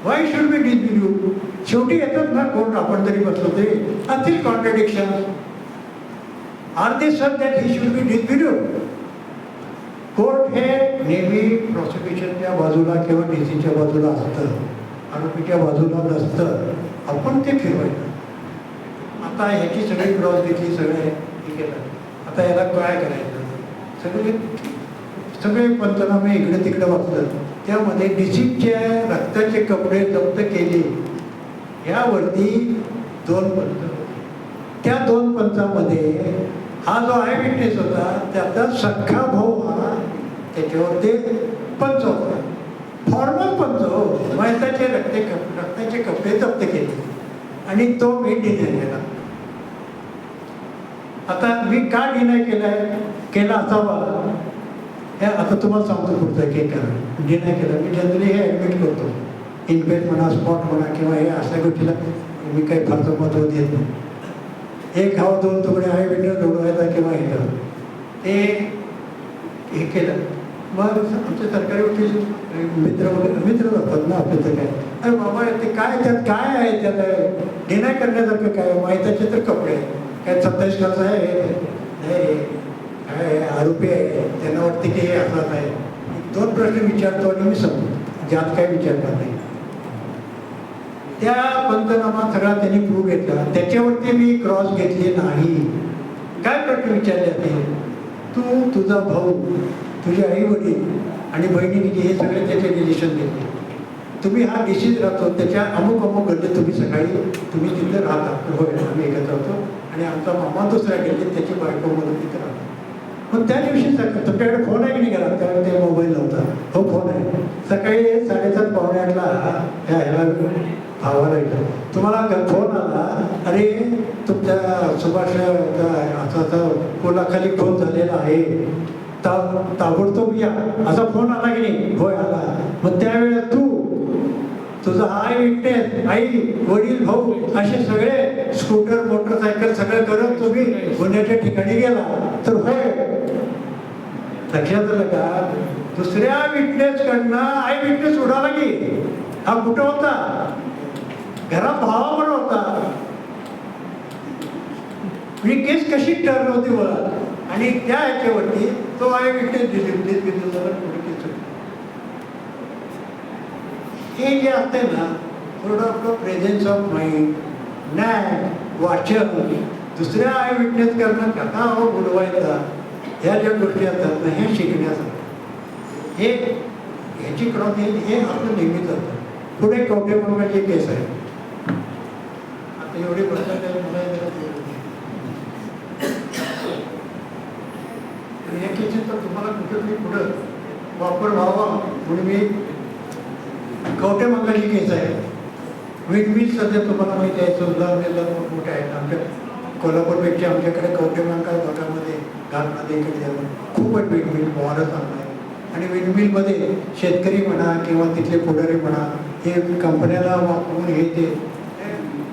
Why should be disbelieve. शेवटी येतात ना कोर्ट, आपण जरी बसलो तरी असतील contradiction. Are they sir that he should be disbelieve. Court हे नेहमी प्रॉसिक्युशनच्या बाजूला किंवा DCच्या बाजूला असतं, आरोपीच्या बाजूला नसतं. आपण ते फिरवायचं. आता ह्याची सगळी क्रॉस घेतली, सगळे हे केलं. आता याला काय करायचं, सगळे पंचनामे इकडे तिकडे वाचलं त्यामध्ये डिसिप्टच्या रक्ताचे कपडे जप्त केले यावरती 2 पंच. त्या 2 पंचामध्ये हा जो आय विटनेस होता त्याचा सख्खा भाऊ हा त्याच्यावर ते पंच होता. फॉर्मल पंच हो, मैताचे रक्ताचे कपडे जप्त केले आणि तो मी डिनाय केला. आता मी का डिनाय केला असावा हे आता तुम्हाला सांगतो पुढचं की कारण डिनाय केलं. मी जनरली हे ॲडमिट करतो, इनपेट म्हणा, स्पॉट म्हणा किंवा हे अशा गोष्टीला मी काही फारसं महत्त्व देत नाही. 1 हाव 2 तुकडे आहे विटनेस जोडवायचा किंवा हे हे केलं. मग आमचे सरकारी वकील मित्र असतात ना आपले, तर काय अरे बाबा ते काय त्यात काय आहे, त्याला डिनाय करण्यासारखं काय, माहिताचे तर कपडे काय 27 खर्च आहे नाही काय आरोपी आहे त्यांना वाटते की हे असंच आहे. 2 प्रश्न विचारतो आणि मी समजतो, ज्यात काय विचारणार नाही. त्या पंचनामा सगळा त्यांनी प्रूव्ह घेतला, त्याच्यावरती मी क्रॉस घेतले नाही. काय प्रश्न विचारले ते, तू, तुझा भाऊ, तुझे आई वडील आणि बहिणीने हे सगळे त्याचे रिलेशन घेतले. तुम्ही हा डिसीज राहतो त्याच्या अमुक घडले, तुम्ही सकाळी तुम्ही तिथे राहता. होय आम्ही एकत्र होतो आणि आमचा मामा दुसऱ्या गेले त्याची बायको म्हणून तिथे राहतो. मग त्या दिवशी तुमच्याकडे फोन आहे की नाही घरात, त्यावेळी ते मोबाईल नव्हता. हो फोन आहे. सकाळी 7:30 पावणे 8ला ह्याला भावाला येतो, तुम्हाला फोन आला, अरे तुमच्या सुभाष असा पुलाखाली फोन झालेला आहे, ताबडतोब या, असा फोन आला की नाही. होय आला. मग त्यावेळेस तू, तुझा आय विटनेस, आई वडील भाऊ असे सगळे स्कूटर मोटरसायकल सगळं करत तुम्ही गुन्ह्याच्या ठिकाणी गेला तर होय. लक्षात आलं का, दुसऱ्या विटनेस कडनं आय विटनेस उडाला की हा कुठं होता, घरात भावावर होता. ही केस कशी टर्न होती बघा. आणि त्या ह्याच्यावरती तो आय विटनेस पुढे केस होती. हे जे असते ना थोडं आपलं प्रेझेन्स ऑफ माइंड, नॅक, वाचन, दुसऱ्या आय विटनेस करणं, कथा बुडवायचा, ह्या ज्या गोष्टी असतात ना हे शिकण्यासाठी हे ह्याची क्रॉस हे आपलं नेहमीच असतं. पुढे कवठेमहांकाळची केस आहे. आता एवढे प्रश्न मला या केसेस तर तुम्हाला कुठेतरी पुढं वापर व्हावा म्हणून मी कवठेमहांकाळची केस आहे. विंडमिल सध्या तुम्हाला माहिती आहे, सुधारणेला मोठे आहेत. आमच्या कोल्हापूरपेक्षा आमच्याकडे कवठेमहांकाळ भागामध्ये घाटमध्ये इकडे जाऊन खूपच विंडमिल वाढत आहे. आणि विंडमिलमध्ये शेतकरी म्हणा किंवा तिथले पुढारी म्हणा हे कंपन्याला वापरून हे ते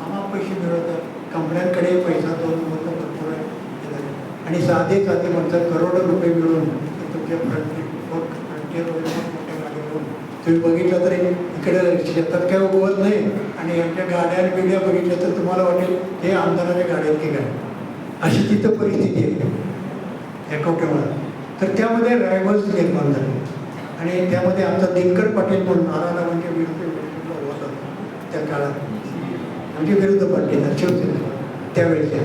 आम्हाला पैसे मिळवतात. कंपन्यांकडे पैसा दोन मोठं भरपूर आहे आणि साधे म्हणतात करोडो रुपये मिळून तुमच्या फ्रंटियर वगैरे मोठ्या गाड्यावरून तुम्ही बघितलं तरी इकडे शेतात काय उगवत नाही आणि आमच्या गाड्या बिड्या बघितल्या तर तुम्हाला वाटेल हे आमदाराच्या गाड्यात की काय, अशी तिथं परिस्थिती आहे या कवठेमहांकाळ. तर त्यामध्ये रायव्हल्स निर्माण झाले आणि त्यामध्ये आमचा दिनकर पाटील म्हणून नारायण म्हणजे विरुद्ध होता त्या काळात, म्हणजे विरुद्ध पाटील शिवसेना त्यावेळेच्या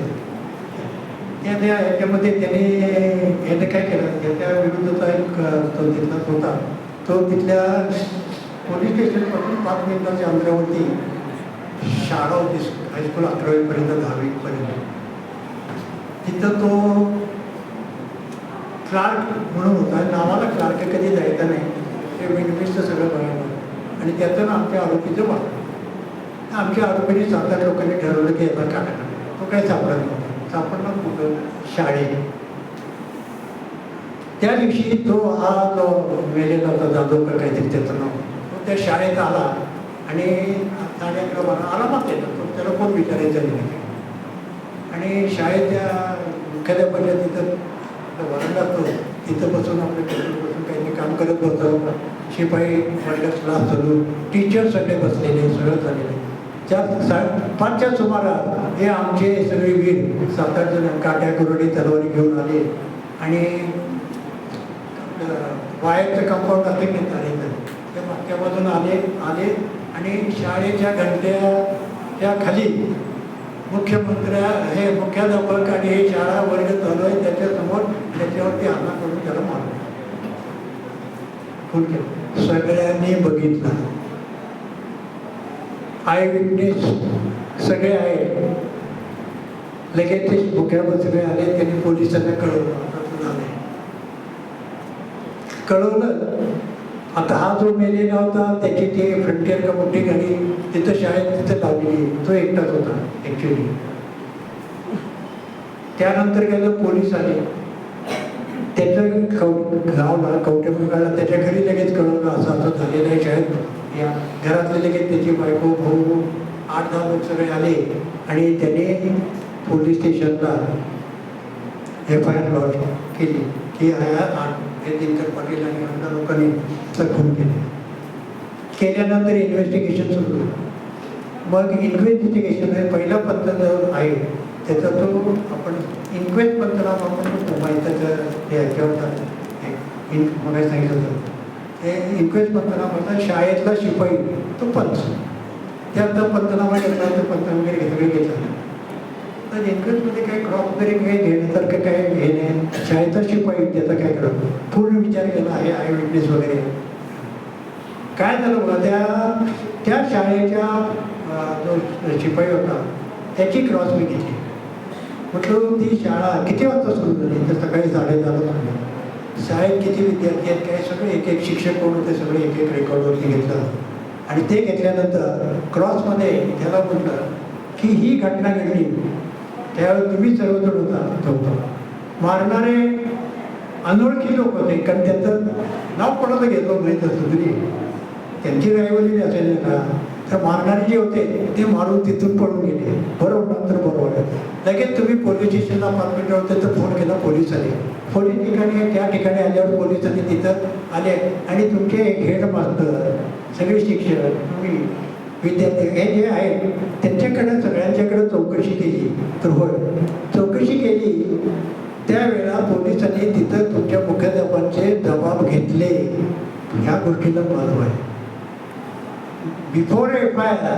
ह्याच्यामध्ये याने काय केलं, त्याच्या विरुद्धचा एक तो तिथला होता, तो तिथल्या पोलीस स्टेशनपासून 5 मिनिटाच्या अंतरावरती शाळा होती, हायस्कूल 11वीपर्यंत 10वीपर्यंत. तिथं तो क्लार्क म्हणून होता. नावाला क्लार्क कधी जायचा नाही, ते विंडमिलचं सगळं बघायला. आणि त्यातून आमच्या आरोपीचं वाटलं. आमच्या आरोपीने 7-8 लोकांनी ठरवलं की याचा काढणार. तो काय सापडत नव्हता. सापडणार कुठं, शाळेत. त्या दिवशी तो हा जो मेलेला होता जाधवकर काहीतरी त्याचं नाव, तो त्या शाळेत आला आणि 11:30 आरामात येतो. तो त्याला कोण विचारायचं नाही. आणि शाळेच्या मुख्याध्यापकाच्या तिथं वरंडात तो तिथं बसून आपल्या टेबल बसून काही काम करत होतं. शिपाई वर्गात क्लास चालू, टीचर सगळे बसलेले, सगळं झालेले. 5च्या सुमारास हे आमचे सगळे वीर 7-8 जण काट्या कुरडी तलवारी घेऊन आले आणि वायरचं कंपाऊंड असते की चालायचं ते मागच्या बाजून आले आणि शाळेच्या घंट्याच्या खाली मुख्याध्यापक आणि हे शाळा वर्ग चालू आहे त्याच्यासमोर त्याच्यावरती हल्ला करून त्याला मारलं, खून केलं. सगळ्यांनी बघितला. आय विटनेस सगळे आहेत. लगेच ते मुख्यमंत्री आले, त्यांनी पोलिसांना कळवलं. आता हा जो मेलेला होता त्याची ते फ्रंटियर का मोठी गाडी तिथं शाळेत तिथं लावलेली, तो एकटाच होता ॲक्च्युली. त्यानंतर गेलं पोलीस आले, त्याचं गावला कवटेमंगाला त्याच्या घरी लगेच कळवलं असं असं झालेलं आहे शाळेत. या घरातले लगेच त्याची बायको भाऊ 8-10 लोक सगळे आले आणि त्याने पोलीस स्टेशनला FIR लॉन्च केली की हे दिनकर पाटील आणि अन्ना लोकांनी खून केल्यानंतर इन्व्हेस्टिगेशन सुरू झालं. मग इन्व्हेस्टिगेशन पहिला पंतप्रधान आहे त्याचा तो आपण इन्क्वेस्ट पंतप्रधान आपण माहितीचं हे ह्याच्यावर मग सांगितलं होतं ते इन्क्वेस्ट पंतप्रधान होता. शाळेतला शिपाई तो पंच, त्यात पंतनामा घेतला, तो पंतनामा वगैरे सगळे घेतला. तर इन्क्वेस्टमध्ये काही क्रॉप वगैरे काही घेण्यासारखं काय हे नाही. शाळेचा शिपाई त्याचा काय करत पूर्ण विचार केला आहे आय विटनेस वगैरे. काय झालं बघा, त्या शाळेच्या जो शिपाई होता त्याची क्रॉस मी घेतली. म्हटलं ती शाळा किती वाजता सुरू झाली, तर सकाळी 10:30 झालं. शाळेत किती विद्यार्थी आहेत काय सगळे एक एक शिक्षक कोण होते सगळे एक एक रेकॉर्डवरती घेतलं. आणि ते घेतल्यानंतर क्रॉसमध्ये त्याला म्हटलं की ही घटना घडली त्यावेळेस तुम्ही सर्वजण होता. मारणारे अनोळखी लोक होते, कारण त्यांचं नाव कोणाला घेतलं माहीत असतं तरी त्यांची रायवली असेल का. तर मारणारे जे होते ते मारून तिथून पळून गेले. बरोबर नंतर बरोबर लगेच तुम्ही पोलीस स्टेशनला 5 मिनिटं होते तर फोन केला, पोलीस आले. पोलीस ठिकाणी त्या ठिकाणी आल्यावर पोलिसांनी तिथं आले आणि तुमचे हेड मास्टर सगळे शिक्षक तुम्ही विद्यार्थी हे जे आहेत त्यांच्याकडे सगळ्यांच्याकडे चौकशी केली. तर होय चौकशी केली त्यावेळेला पोलिसांनी तिथं तुमच्या मुख्याध्यापकांचे जबाब घेतले. ह्या गोष्टीला महत्त्व आहे. Before FIR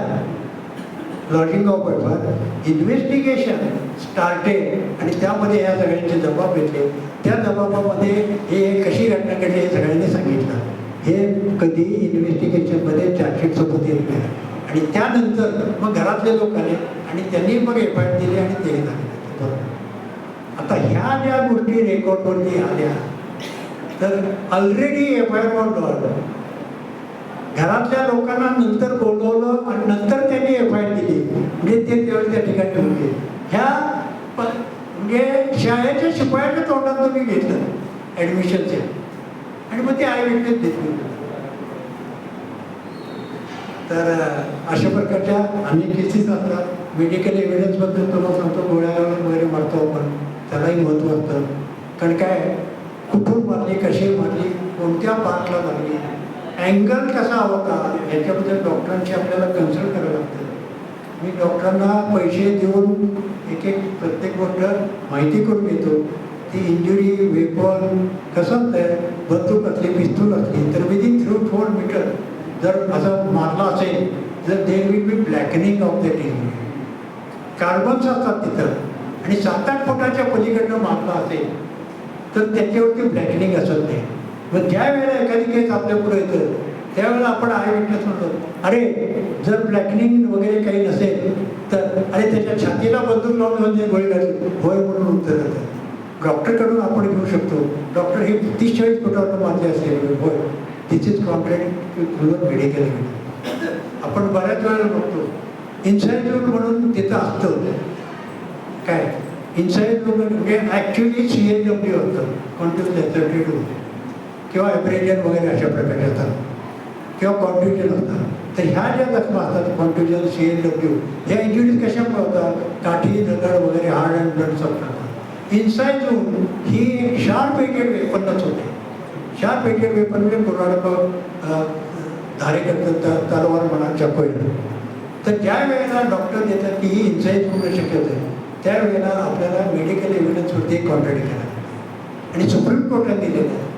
lodging of FIR investigation started आणि त्यामध्ये ह्या सगळ्यांचे जबाब घेतले. त्या जबाबामध्ये हे कशी घटना घडली हे सगळ्यांनी सांगितलं. हे कधी इन्व्हेस्टिगेशनमध्ये चार्जशीटसोबत येत नाही. आणि त्यानंतर मग घरातले लोक आले आणि त्यांनी मग FIR दिली आणि ते झाले. आता ह्या ज्या गोष्टी रेकॉर्डवरती आल्या तर ऑलरेडी FIR वर घरातल्या लोकांना नंतर बोलवलं आणि नंतर त्यांनी FIR दिली. म्हणजे ते त्यावेळेस त्या ठिकाणी होते. ह्या म्हणजे शाळेच्या शिपायाच्या तोंडात तुम्ही घेतलं ॲडमिशनचे आणि मग ते आय विटनेस देतली. तर अशा प्रकारच्या अनेक केसेस असतात. मेडिकल एव्हिडन्सबद्दल तुम्हाला सांगतो, गोळ्या वगैरे मारतो आपण, त्यालाही महत्त्व असतं. कारण काय कुठून मारली, कशी मारली, कोणत्या पार्टला लागली, अँगल कसा होता ह्याच्याबद्दल डॉक्टरांची आपल्याला कन्सल्ट करावं लागतं. मी डॉक्टरांना पैसे देऊन एक प्रत्येक गोष्ट माहिती करून घेतो. ती इंजुरी वेपन कसं असतं, बंदूक असली पिस्तूल असली तर विदिन 3-4 मीटर जर असं मारला असेल तर there will be blackening of that injury. Carbons असतात तिथं आणि 7-8 फुटाच्या पलीकडनं मारला असेल तर त्याच्यावरती ब्लॅकनिंग असत नाही. मग ज्या वेळेला एखादी केस आपल्या पुढे येतं त्यावेळेला आपण आय विटनेस म्हणतो, अरे जर ब्लॅकनिंग वगैरे काही नसेल तर अरे त्याच्या छातीला बंदूक लावून गोळी घातली, होय म्हणून उत्तर देतं. डॉक्टरकडून आपण घेऊ शकतो, डॉक्टर हे 30-40 फुटावर मारले असेल, होय दिस इज कॉन्ट्रॅक्ट मेडिकल. आपण बऱ्याच वेळेला बघतो इन्साइड म्हणून तिथं असतं काय इन्साइड म्हणजे ॲक्च्युली CLW होतं, कॉन्ट्युज लॅसरेटेड होते किंवा ॲब्रेजन वगैरे अशा प्रकारे असतात किंवा कॉन्ट्युजन असतात. तर ह्या ज्या जखमा असतात कॉन्ट्युजन CLW ह्या इंजुरीज कशामुळे होतात, काठी दगड वगैरे hard and blood supply. Inside zone ही एक शार्प एजेड वेपनच होते. शार्प एजेड वेपन म्हणजे पुराण धारे करतात, तलवार म्हणा, चाकू. तर ज्या वेळेला डॉक्टर देतात की ही इन्साइड झोन शक्यता आहे त्यावेळेला आपल्याला मेडिकल एव्हिडन्सवरती एक कॉन्ट्रॅक्ट करा. आणि सुप्रीम कोर्टाने दिलेलं आहे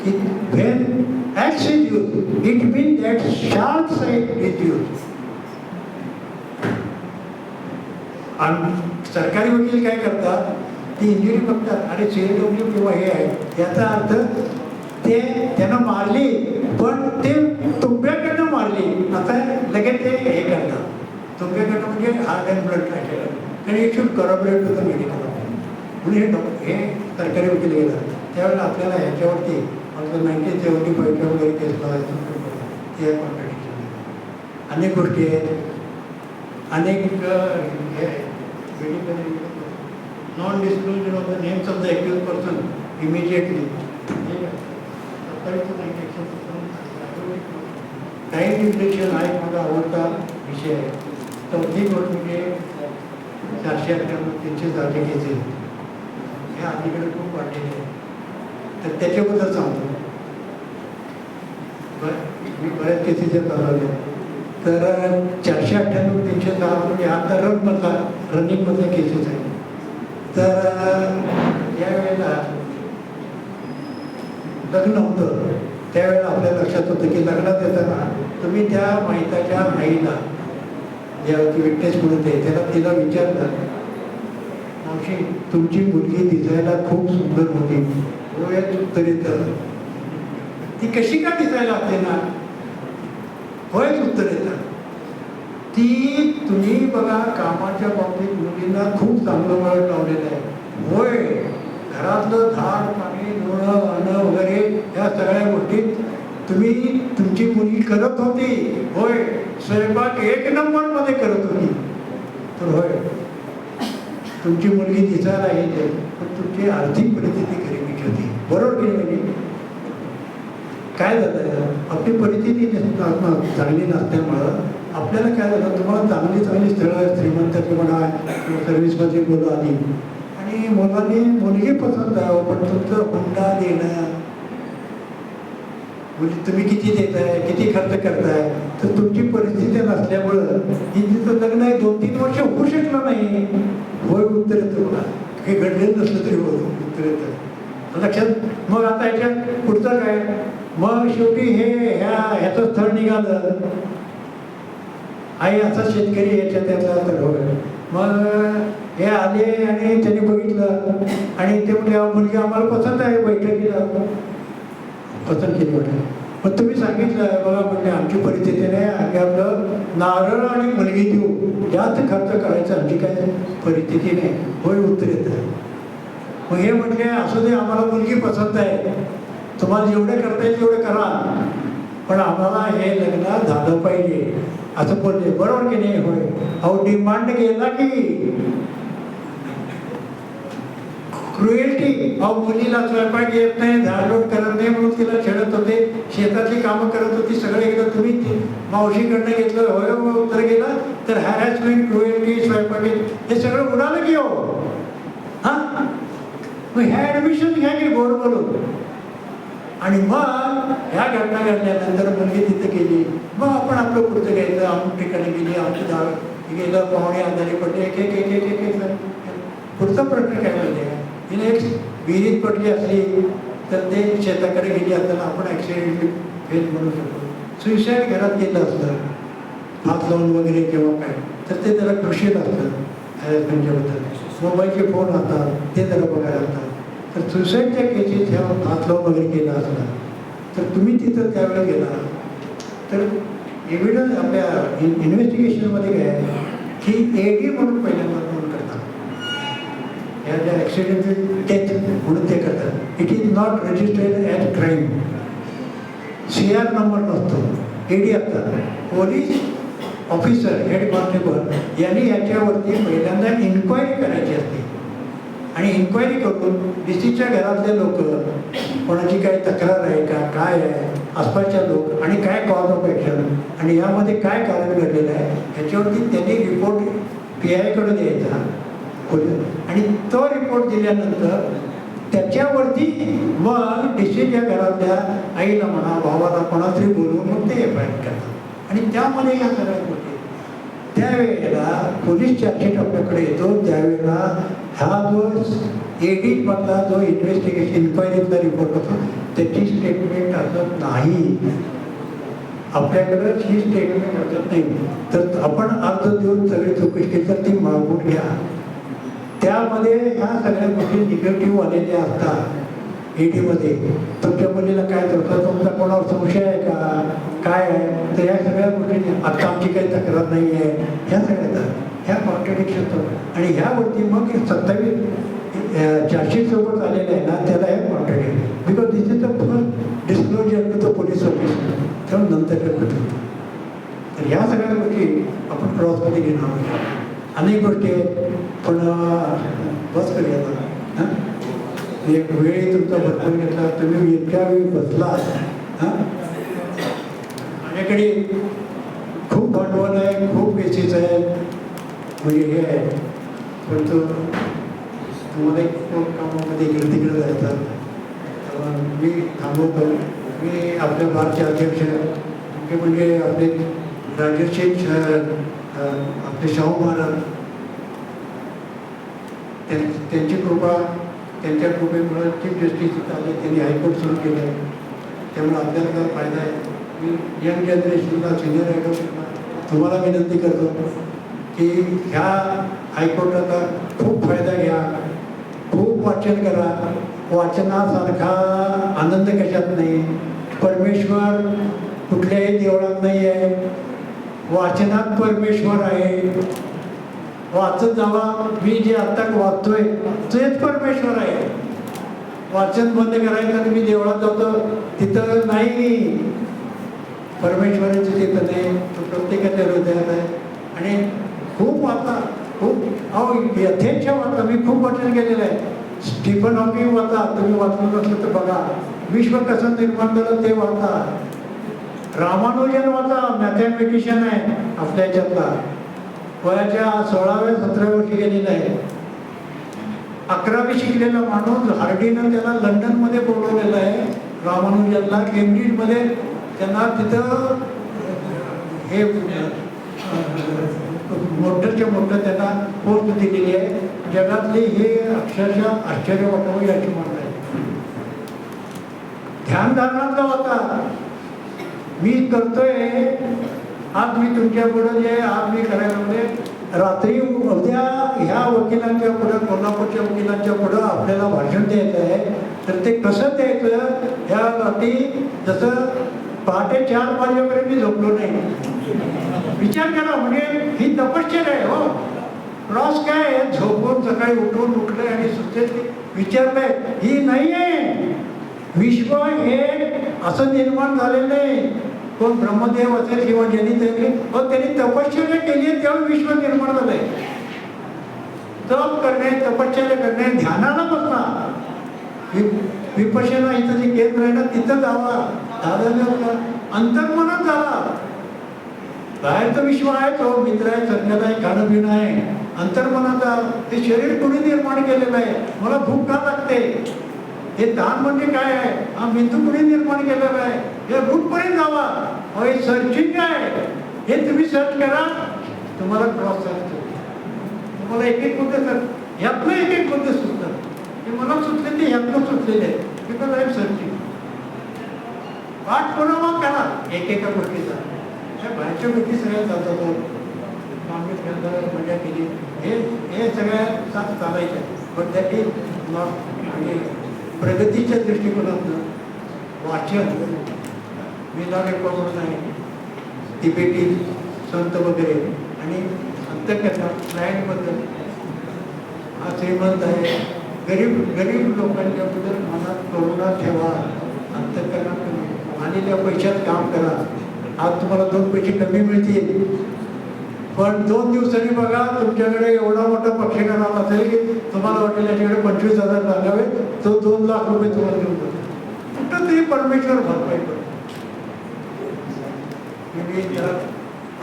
की when axe is used, it means that sharp side is used. आणि सरकारी वकील काय करतात, ती इंजुरी बघतात, अरे CLW किंवा हे आहे याचा अर्थ ते त्यांना मारली पण पण ते तुंब्याकडनं मारली. आता लगेच ते हे करतात. तुंब्याकडनं म्हणजे हार्ट अँड ब्लड प्रेशर आणि एक शुड करॉबरेट टू द मेडिकल म्हणून हे सरकारी वकील गेला. त्यावेळेला आपल्याला ह्याच्यावरती म्हणजे 1975च्या वगैरे केस लावायचं ते कॉन्ट्रडिक्शन. अनेक गोष्टी आहेत. अनेक हे medical non disclosure of the names of the accused person immediately. Time deflection हा एक माझा आवडता विषय आहे. चौथी गोष्ट म्हणजे 498 300 केसेस हे अलीकडे खूप वाढलेले आहे. तर त्याच्याबद्दल सांगतो. मी बऱ्याच केसेस चालवल्या. तर 498 306 म्हणजे हा तर रनिंगमधल्या केसेस आहे. तर यावेळेला लग्न होतं त्यावेळेला आपल्या लक्षात होतं की लग्नात येताना तुम्ही त्या माहिताच्या आईला ज्यावरती विटनेस म्हणून आहे त्याला तिला विचारलं, मावशी तुमची मुलगी दिसायला खूप सुंदर होती, होयच उत्तर येतं. ती कशी का दिसायला असते ना, होयच उत्तर येतं. ती तुम्ही बघा कामाच्या बाबतीत मुलींना खूप चांगलं वळण लावलेलं आहे. होय, घरातलं झाड पाणी धुणं आणणं वगैरे या सगळ्या गोष्टीत तुम्ही तुमची मुलगी करत होती. होय, स्वयंपाक 1 नंबरमध्ये करत होती. तर होय, तुमची मुलगी दिसायला येते पण तुमची आर्थिक परिस्थिती गरिबीची होती. बरोबर की नाही? काय झालं, आपली परिस्थिती चांगली नसल्यामुळं आपल्याला काय झालं, तुम्हाला चांगली चांगली स्थळं श्रीमंताची म्हणा सर्व्हिसमध्ये मुलं आली आणि मुलांनी मुलगी पसंत आहे पण तुमचं हुंडा देणं, म्हणजे तुम्ही किती देताय, किती खर्च करताय, तर तुमची परिस्थिती नसल्यामुळं ही तिचं लग्न आहे 2-3 वर्ष होऊ शकलं नाही. होय उत्तर येतं बघा. हे घडलेलं नसलं तरी हो उत्तर येतं लक्षात. मग आता ह्याच्यात पुढचं काय, मग शेवटी ह्याचं स्थळ निघालं, आई असा शेतकरी याच्या त्याचा तर होय. मग हे आले आणि त्यांनी बघितलं आणि ते म्हणजे मुलगी आम्हाला पसंत आहे, बैठकीला पसंत केली वाटलं. पण तुम्ही सांगितलं बघा म्हणजे आमची परिस्थिती नाही, आम्ही आपलं नारळ आणि मुलगी देऊ, जास्त खर्च करायचं आमची काय परिस्थिती नाही. होय उत्तर येतं. मग हे म्हटले असू दे, आम्हाला मुलगी पसंत आहे, तुम्हाला जेवढे करता येईल तेवढे करा, पण आम्हाला हे लग्न झालं पाहिजे असं बोलले. बरोबर की नाही? होय. अहो डिमांड केला की क्रुएल्टी. अहो मुलीला स्वयंपाक येत नाही, झाडलोट करत नाही म्हणून तिला छेडत होते, शेतातली कामं करत होती, सगळं एकदा तुम्ही मावशीकडनं घेतलं, होय हो उत्तर गेलं, तर हॅरॅसमेंट क्रुएल्टी स्वयंपाक हे सगळं उडालं की हो. हां, मग ह्या ॲडमिशन घ्या की गोड बोलून. आणि मग ह्या घटना घडल्यानंतर मुलगी तिथे गेली, मग आपण आपलं पुढचं घ्यायचं, अमुक ठिकाणी गेली, आमचं गाव गेलं, पाहुणे आजारी पडले, एक एक एक एक एक पुढचा प्रश्न काय माहिती आहे, तिने एक विहिरीत पडली असली तर ते शेताकडे गेली असताना आपण ॲक्सिडेंटली फेल म्हणू शकतो. सुसाईड घरात गेलं असतं हात लावून वगैरे किंवा काय, तर ते जरा कृषीत असतं हॅरॅसमेंटच्याबद्दल. मोबाईलचे फोन असतात ते जरा बघायला असतात. तर सुसाईडच्या केसेस ह्या हात लावून वगैरे केला असला तर तुम्ही तिथं त्यावेळेला गेला तर एव्हिडन्स आपल्या इन्व्हेस्टिगेशनमध्ये काय आहे की AD म्हणून पहिल्यांदा नोंद करतात. ह्या ज्या ॲक्सिडेंटल डेथ म्हणून ते करतात. It is not registered as crime. CR number नसतो, AD असतात. पोलीस ऑफिसर हेड कॉन्स्टेबल यांनी याच्यावरती पहिल्यांदा इन्क्वायरी करायची असते आणि इन्क्वायरी करून डिसीजच्या घरातले लोक कोणाची काही तक्रार आहे का, काय आहे, आसपासच्या लोक आणि काय कॉज ऑफ ॲक्शन आणि यामध्ये काय कारण घडलेलं आहे ह्याच्यावरती त्यांनी रिपोर्ट PIकडे द्यायचा आणि तो रिपोर्ट दिल्यानंतर त्याच्यावरती मग डिसीजच्या घरातल्या आईला म्हणा भावाला कोणातरी बोलवून मग ते FIR करतात आणि त्यामध्ये या सगळ्या गोष्टी. त्यावेळेला पोलीस चार्जशीट आपल्याकडे येतो त्यावेळेला हा जो AD मधला जो इन्व्हेस्टिगेशन इन्क्वायरीचा रिपोर्ट होतो त्याची स्टेटमेंट असत नाही. आपल्याकडं ही स्टेटमेंट असत नाही. तर आपण अर्ज देऊन सगळी चौकशी केली तर ती मागून घ्या. त्यामध्ये ह्या सगळ्या गोष्टी निगेटिव्ह आलेल्या असतात ईडीमध्ये तुमच्या मुलीला काय होतं, तुमचा कोणावर संशय आहे का, काय आहे, तर ह्या सगळ्या गोष्टी आता आमची काही तक्रार नाही आहे, ह्या सगळ्या ह्या कॉन्ट्रडिक्शन. आणि ह्यावरती मग 27 चार्जशीटसोबत आलेलं आहे ना, त्याला हे contradict, because this is the first disclosure to the police office, तेव्हा नंतर करतो. तर ह्या सगळ्या गोष्टी आपण क्रॉसमध्ये घेणार आहोत. अनेक गोष्टी आहेत, पण बस करूया हां. एक वेळी तुमचा भरपूर घेतला, तुम्ही इतक्या वेळी बसला हां. माझ्याकडे खूप भांडवल आहे, खूप केसेस आहेत, म्हणजे हे आहे, पण तो तुम्हाला एक कामामध्ये इकडे तिकडे जायचं. मी थांबवतो. मी आपल्या बारचे अध्यक्ष म्हणजे आपले राजर्षी आपले शाहू महाराज, त्यांची कृपा, त्यांच्या कृपेमुळे चीफ जस्टिस आले, त्यांनी हायकोर्ट सुरू केलं आहे, त्यामुळे आपल्याला काय फायदा आहे. मी यंग जनरेशनला, सिनियर ॲडव्होकेटला तुम्हाला विनंती करतो की ह्या हायकोर्टाचा खूप फायदा घ्या, खूप वाचन करा. वाचनासारखा आनंद कशात नाही. परमेश्वर कुठल्याही देवळात नाही आहे, वाचनात परमेश्वर आहे. वाचत जावा. मी जे आत्ता वाचतोय तेच परमेश्वर आहे. वाचन बंद करायचं आणि मी देवळात जातो, तिथं नाही, परमेश्वराचं तिथं नाही, तो प्रत्येकाच्या हृदयात आहे. आणि खूप वाचा, खूप यथेच्छ वाचा. मी खूप वाचन केलेलं आहे. स्टीफन हॉकिंग वाचा, तुम्ही वाचून नसलं तर बघा. विश्व कसं निर्माण झालं ते वाचा. रामानुजन वाचा, मॅथमॅटिशियन आहे आपल्या ह्याच्यातला, वयाच्या 16व्या-17व्या वर्षी गेलेला आहे. 11वी शिकलेला माणूस, हार्डीनं त्याला लंडनमध्ये बोलवलेलं आहे. रामानुजनला केम्ब्रिजमध्ये त्यांना तिथं हे मोठंच्या मोठं त्यांना पोस्ट दिलेली आहे. जगातली हे अक्षरशः आश्चर्य वाटावं याची मान आहे. ध्यानधारणाचा होता मी करतोय. आज मी तुमच्या पुढं जे आज मी करायला म्हणजे रात्री उद्या ह्या वकिलांच्या पुढं, कोल्हापूरच्या वकिलांच्या पुढं आपल्याला भाषण द्यायचं आहे. तर ते कसं द्यायचं ह्यासाठी जसं पहाटे 4 वाजेपर्यंत मी झोपलो नाही. विचार करा, म्हणजे ही तपश्चर्या आहे. हो, क्रॉस काय आहे, झोपून सकाळी उठले आणि सुचले विचारलंय, ही नाही आहे. विश्व हे असं निर्माण झालेलं नाही. कोण ब्रह्मदेव असेल किंवा ज्यांनी त्यांनी तपश्चर्या केली, तेव्हा विश्व निर्माण झालंय. तप करणे, तपश्चर्या करणे, ध्यानाला बसला. विपश्यना इथं जे केंद्र आहे ना, तिथं जावा. अंतर्मनात झाला. बाहेरचं विश्व आहे, तो मित्र आहे, संज्ञात आहे, खाणं पिणं आहे. अंतर्मनाचा ते शरीर कोणी निर्माण केलेलं आहे. मला भूक का लागते, हे दान म्हणजे काय आहे, हा मेंदू कोणी निर्माण केलेला आहे. या रूटपर्यंत जावा. हे सर्चिंग आहे, हे तुम्ही सर्च करा, तुम्हाला क्रॉस सर्च तुम्हाला एक एक मुद्दे सर ह्यातनं एक एक मुद्दे सुचतात. हे मला सुचले ते ह्यातनं सुचलेले आहे. Because I am searching. पाठपुरावा करा एकेका गोष्टीचा. त्या बाहेरच्या गोष्टी सगळ्या जातात. काँग्रेस खेळतात, मजा केली, हे सगळ्या चालायच्या. पण दॅट इज नॉट. आणि प्रगतीच्या दृष्टिकोनातून वाचन विधान आहे, तिबेटी संत वगैरे आणि अंतकथा क्लायंटबद्दल हा श्रीमंत आहे. गरीब लोकांच्याबद्दल मनात करुणा ठेवा. अंतकरणात आलेल्या पैशात काम करा. आज तुम्हाला 2 पैसे कमी मिळतील, पण 2 दिवसांनी बघा तुमच्याकडे एवढा मोठा पक्षकार असेल की तुम्हाला वाटेल याच्याकडे 25,000 लागावे, तो 2 लाख रुपये तुम्हाला देऊन जातो. कुठं तरी परमेश्वर भरपाई करतो. मी त्याला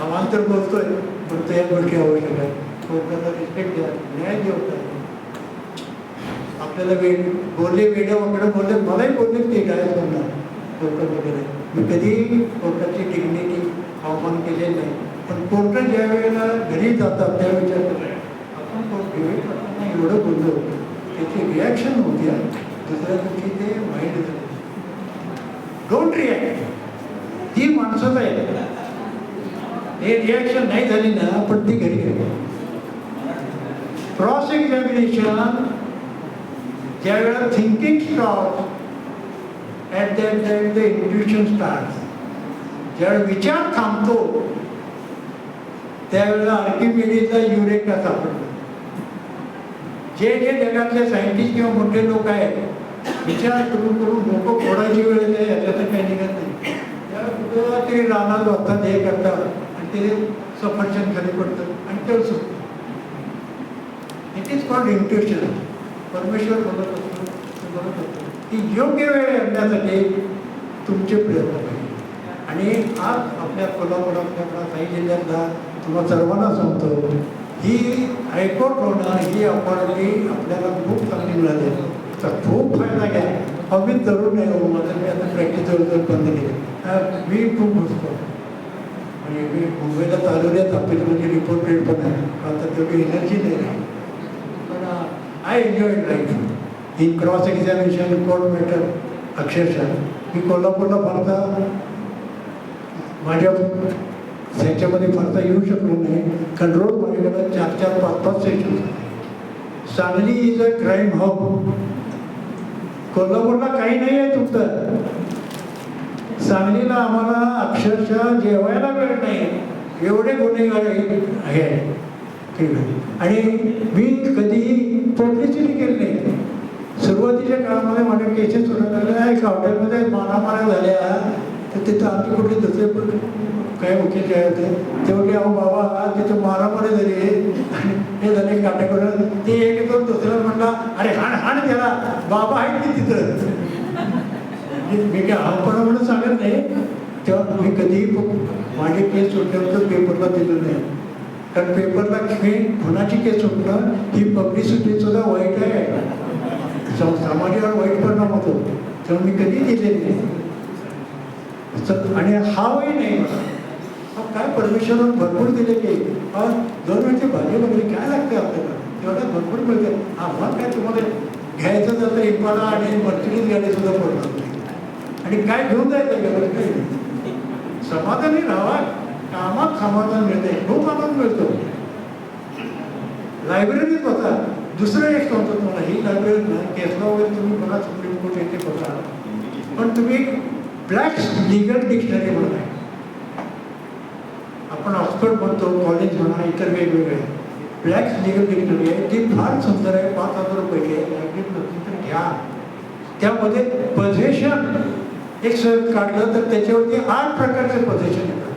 अवांतर बोलतोय, पण त्या गोष्टी आवश्यक आहे. कोर्टाला रिस्पेक्ट द्या, न्याय देवता. आपल्याला बोलले वेड्या वगैरे बोलले, मलाही बोलले ते काय म्हणणार कोर्टात वगैरे. मी कधी कोर्टाची डिग्निटी अवमान केलेलं नाही. पण कोर्टात ज्या वेळेला घरी जातात त्या विचार करतात आपण कोर्ट एवढं बोललो, त्याची रिॲक्शन होती. दुसऱ्या दिवशी ते माइंड झालं. Don't react. ती माणसंच आहे. हे रिॲक्शन नाही झाली ना, पण ती घरी गेली. क्रॉस एक्झामिनेशन ज्या वेळेला thinking stop, at that time the intuition start. ज्यावेळेस विचार थांबतो त्यावेळेला आर्किमिडीजला युरेका सापडतो. जे जे जगातले सायंटिस्ट किंवा मोठे लोक आहेत विचार करून करून डोकं फोडायची वेळ येते याच्यात काही निघत नाही. त्यावेळेला ते रानात बघतात हे करतात आणि ते सफरचंद खाली पडतं आणि ते सुटतं. It is called intuition. परमेश्वर बोलत असतो की योग्य वेळ आणण्यासाठी तुमचे प्रयत्न पाहिजे. आणि आज आपल्या कोल्हापुरातल्या काही जिल्ह्यातला तुम्हाला सर्वांना सांगतो ही हायकोर्ट होणं ही अपॉर्च्युनिटी आपल्याला खूप चांगली मिळाली. तर खूप फायदा घ्या. आम्ही तरुण नाही हो, माझं मी आता प्रॅक्टिस जवळजवळ बंद केली. मी खूप घुसतो म्हणजे मी मुंबईला चालवल्यात ऑफिसमध्ये रिपोर्टेड पण आहे. आता तेवढी एनर्जी नाही राहिली. पण I enjoyed life in cross examination court matter. अक्षरशः मी कोल्हापूरला फारसा माझ्या ह्याच्यामध्ये फारसा येऊ शकलो नाही. कंट्रोल माझ्याकडे 4-4, 5-5 session. Sangli is a crime hub. कोल्हापूरला काही नाही आहे तुमचं. सांगलीला आम्हाला अक्षरशः जेवायला वेळ नाही एवढे गुन्हेगार आहे. ठीक आहे. आणि मी कधीही पब्लिसिटी केली नाही. सुरुवातीच्या काळामध्ये माझ्या केसेस सुरू झाल्या. एका हॉटेलमध्ये मारामाऱ्या झाल्या तर तिथं आमचे कुठे दुसरे पण काय वकील काय होते ते म्हटले अहो बाबा तिथं मारामारी झाली आणि हे झाले काटेकोर. ते एक दोन दुसऱ्याला म्हणला अरे हाण हाण त्याला बाबा आहेत की तिथं. मी काय हवपणा म्हणून सांगत नाही. तेव्हा मी कधीही माझे केस सुटल्यानंतर पेपरला दिलं नाही. कारण पेपरला कोणाची केस सुटणं ही पब्लिसिटी सुद्धा वाईट आहे. समाजावर वाईट परिणाम होतो. तेव्हा मी कधी दिले नाही. आणि हावही नाही मला. काय परमेश्वरानं भरपूर दिले की 2 वेळची भाजी वगैरे काय लागते आपल्याला तेवढ्या भरपूर मिळते. आव्हान काय तुम्हाला घ्यायचं जातं इम्पाला आणि मर्सिडीज गाडी सुद्धा पडणार नाही. आणि काय घेऊन जायचं एवढं काही नाही. समाधानी राहा. कामात समाधान मिळते. खूप आनंद मिळतो. लायब्ररीत बघा. दुसरं एक सांगतो तुम्हाला ही लायब्ररी केसला वगैरे तुम्ही बघा सुप्रीम कोर्ट येथे बघा. पण तुम्ही ब्लॅक्स लिगल डिक्शनरी म्हणून आहे. आपण ऑक्सफर्ड म्हणतो कॉलेज म्हणा इतर वेगवेगळे ब्लॅक्स लिगल डिक्शनरी आहे. ती फार सुंदर आहे. 5,000 रुपये आहे. लायब्ररीत नसेल तर घ्या. त्यामध्ये पोझेशन एक सर काढलं तर त्याच्यावरती 8 प्रकारचे पोझेशन येतात.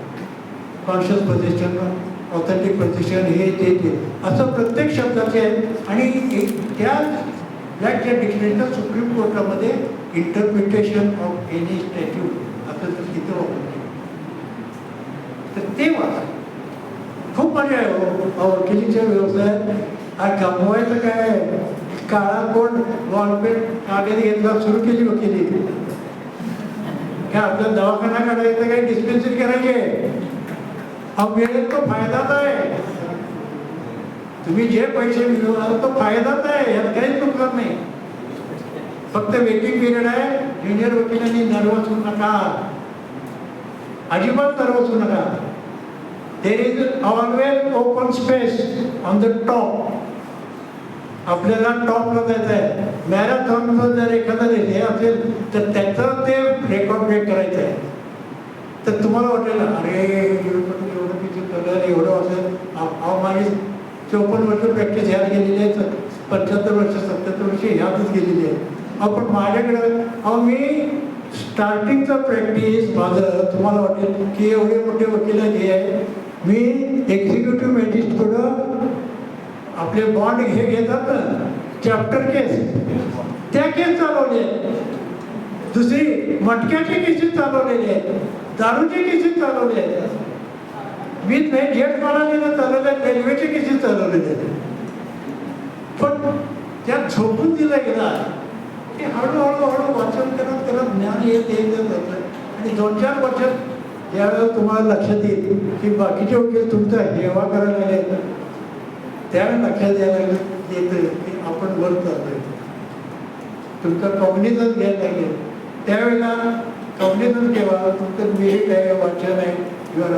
कॉन्शियस पोझेशन, ऑथेंटिक पोझेशन, हे ते असं प्रत्येक शब्दाचे आहेत. आणि त्या ब्लॅकच्या डिक्शनरीला सुप्रीम कोर्टामध्ये इंटरप्रिटेशन ऑफ एनी स्टॅट्यूट असं तर तिथं वापरते. तर ते वाचा. खूप मजा आहे हो वकिलीच्या व्यवसायात. हा कमवायचं काय काळा कोट वॉलपेट कागद घेतला सुरू केली वकिली. काय आपला दवाखाना काढायचा काय डिस्पेन्सरी करायची. हा वेळेत तो फायदाच आहे. तुम्ही जे पैसे मिळवणार तो फायदाच आहे. यात काहीच नुकसान नाही. फक्त वेटिंग पिरियड आहे. ज्युनियर वकिलांनी नर्वस होऊ नका. अजिबात नर्वस होऊ नका. देर is always open space on the top. आपल्याला टॉपला जायचं आहे. मॅरेथॉनचं जर एखादं हे असेल तर त्याचं ते रेकॉर्ड ब्रेक करायचं आहे. तर तुम्हाला वाटेल अरे एवढं किती कलर एवढं असेल. माझी 54 वर्ष प्रॅक्टिस ह्यात गेलेली आहे. 75 वर्ष 77 वर्ष ह्यातच गेलेली आहे. आपण माझ्याकडं मी स्टार्टिंगचं प्रॅक्टिस माझं तुम्हाला वाटेल की एवढे मोठे वकील जे आहे. मी एक्झिक्युटिव्ह मॅजिस्ट्रेटकडं आपले बॉन्ड हे घेतात ना चॅप्टर केस त्या केस चालवले. दुसरी मटक्याचे केसेस चालवलेले आहेत. दारूचे केसेस चालवले आहेत. मी जेट मारायला चालवले आहेत. रेल्वेचे केसेस चालवलेले आहेत. पण त्यात झोपून दिला गेला की हळूहळू वाचन करत करत ज्ञान येत जातं. आणि 2-4 वर्षात ज्यावेळेला तुम्हाला लक्षात येईल की बाकीचे वकील तुमचा हेवा करायला लागले त्यावेळेस लक्षात यायला येतं की आपण वर चाललोय. तुमचा कॉग्निझन्स घ्यायला लागेल. त्यावेळेला कॉग्निझन्स ठेवा. तुमचं मेरिट आहे, वाचन आहे. युआर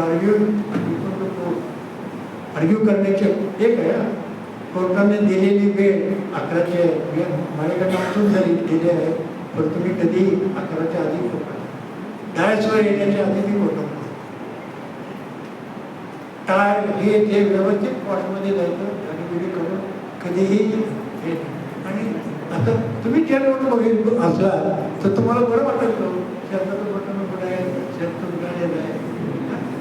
आर्ग्यू करण्याचे एक आहे. कोर्टाने दिलेली वेळ 11ची आहे. माझ्याकडे असून झाली दिली आहे. पण तुम्ही कधी 11च्या आधी कोर्टात, डायसवर येण्याच्या आधी ती कोर्टात काय हे जे व्यवस्थित कॉस्टमध्ये जायचं आणि विधी करून कधीही हे. आणि आता तुम्ही जेलवरून बघितलं असला तर तुम्हाला बरं वाटेल शब्दाचं बटन कुठं आहे, शब्द कुठं आहे,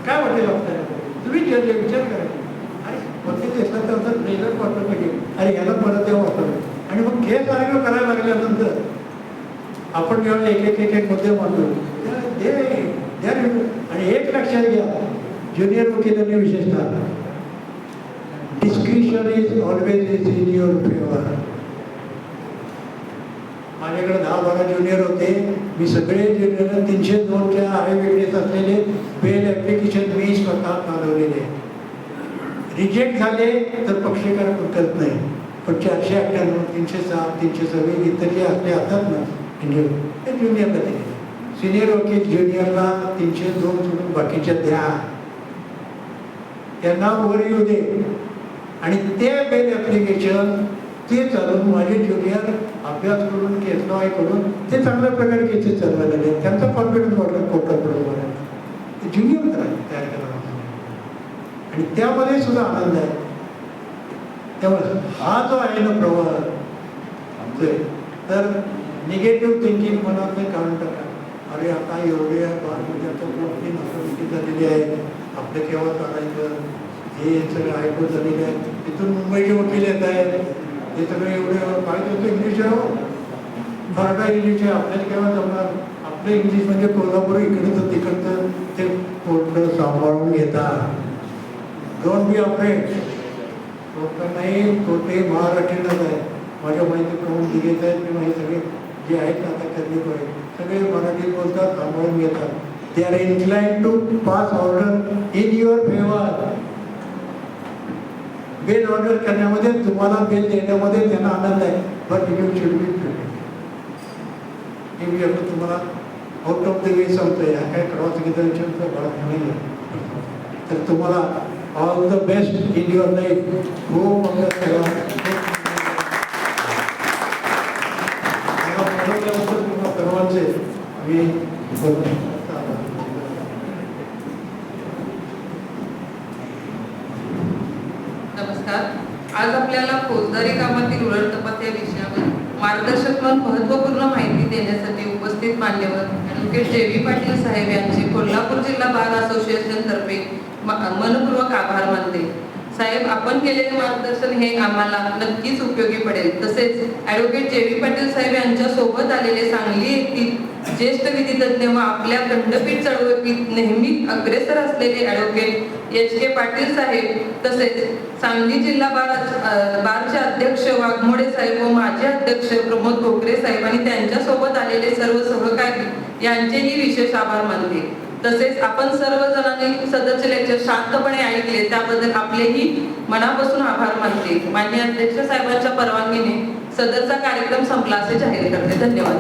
काय वाटेल आपल्याला? तुम्ही जेल विचार करायचा आणि कोणत्या देशात असं ट्रेलर वाटलं पाहिजे, अरे याला परत यावं वाटलं. आणि मग केस आर्ग्यू करायला लागल्यानंतर आपण जेव्हा एक मुद्दे मांडतो आणि एक लक्षात घ्या, ज्युनियर वकिलांनी विशेषतः discretion is always is in your favour. माझ्याकडे 10-12 ज्युनियर होते, मी सगळे ज्युनियर 302च्या वेगळेच असलेले बेल ॲप्लिकेशन मी स्वतः चालवलेले. रिजेक्ट झाले तर पक्षकार करत नाही, पण 498, 307, 326 इतर जे असले असतात ना इंडियन ते ज्युनियरला दिले. सिनियर वकील ज्युनियरला 302 सोडून बाकीच्या द्या, त्यांना वर येऊ दे. आणि ते बेल ॲप्लिकेशन ते चालून माझे ज्युनियर अभ्यास करून केस लॉ करून ते चांगल्या प्रकारे केसेस चालवायला लागले. त्यांचा कॉन्फिडन्स वाढला कोर्टाबरोबर. ते ज्युनियर तयार करायला आणि त्यामध्ये सुद्धा आनंद आहे. त्यामुळे हा जो आहे ना प्रवाह तर निगेटिव्ह थिंकिंग मनात नाही काढून टाका. अरे आता एवढे म्हणजे आता 2-3 असं झालेली आहे, आपलं केव्हा चालायचं, हे सगळं ऐकून झालेलं आहे. तिथून मुंबईचे वकील येत आहेत, हे सगळं एवढं काय होतं इंग्लिश आहे, मराठा इंग्लिश आहे, आपल्याला केव्हा जमणार. आपलं इंग्लिश म्हणजे कोल्हापूर इकडचं तिकडचं ते कोर्ट सांभाळून घेतात. Don't be afraid. नाही कोर्टे महाराष्ट्रीयनच आहे. माझ्या माहितीप्रमाणे दिलेत आहेत किंवा हे सगळे जे आहेत आता करणे सगळे मराठी बोलतात, सांभाळून घेतात. They are inclined to pass order in your favour. Bail order करण्यामध्ये, तुम्हाला बेल देण्यामध्ये त्यांना आनंद आहे. But you should be prepared. हे मी आता तुम्हाला आउट ऑफ द वे सांगतोय, हा काय क्रॉस एक्झामिनेशनचा भाग नाही आहे. तर तुम्हाला all the best in your life. खूप अभ्यास करा. तुम्हाला सर्वांचे मी बोलतो. नमस्कार. आज आपल्याला फौजदारी कामातील उलटतपात या विषयावर मार्गदर्शक म्हणून महत्त्वपूर्ण माहिती देण्यासाठी उपस्थित मान्यवर ॲडव्होकेट जे.व्ही. पाटील साहेब यांचे कोल्हापूर जिल्हा बार असोसिएशन तर्फे मनपूर्वक आभार मानते. साहेब, आपण केलेले मार्गदर्शन हे आम्हाला नक्कीच उपयोगी पडेल. तसेच ॲडव्होकेट जे.व्ही. पाटील साहेब यांच्या सोबत आलेले सांगली येथील ज्येष्ठ विधितज्ञ व आपल्या खंडपीठ चळवळीत नेहमी अग्रेसर असलेले ॲडव्होकेट एच.के. पाटील साहेब, तसेच सांगली जिल्हा बारचे अध्यक्ष वाघमोडे साहेब व माजी अध्यक्ष प्रमोद कोकरे साहेब आणि त्यांच्या सोबत आलेले सर्व सहकारी यांचेही विशेष आभार मानते. तसेच आपण सर्वजणांनी सदरचे लेक्चर शांतपणे ऐकले त्याबद्दल आपलेही मनापासून आभार मानते. माननीय अध्यक्ष साहेबांच्या परवानगीने सदरचा कार्यक्रम संपला असे जाहीर करते. धन्यवाद.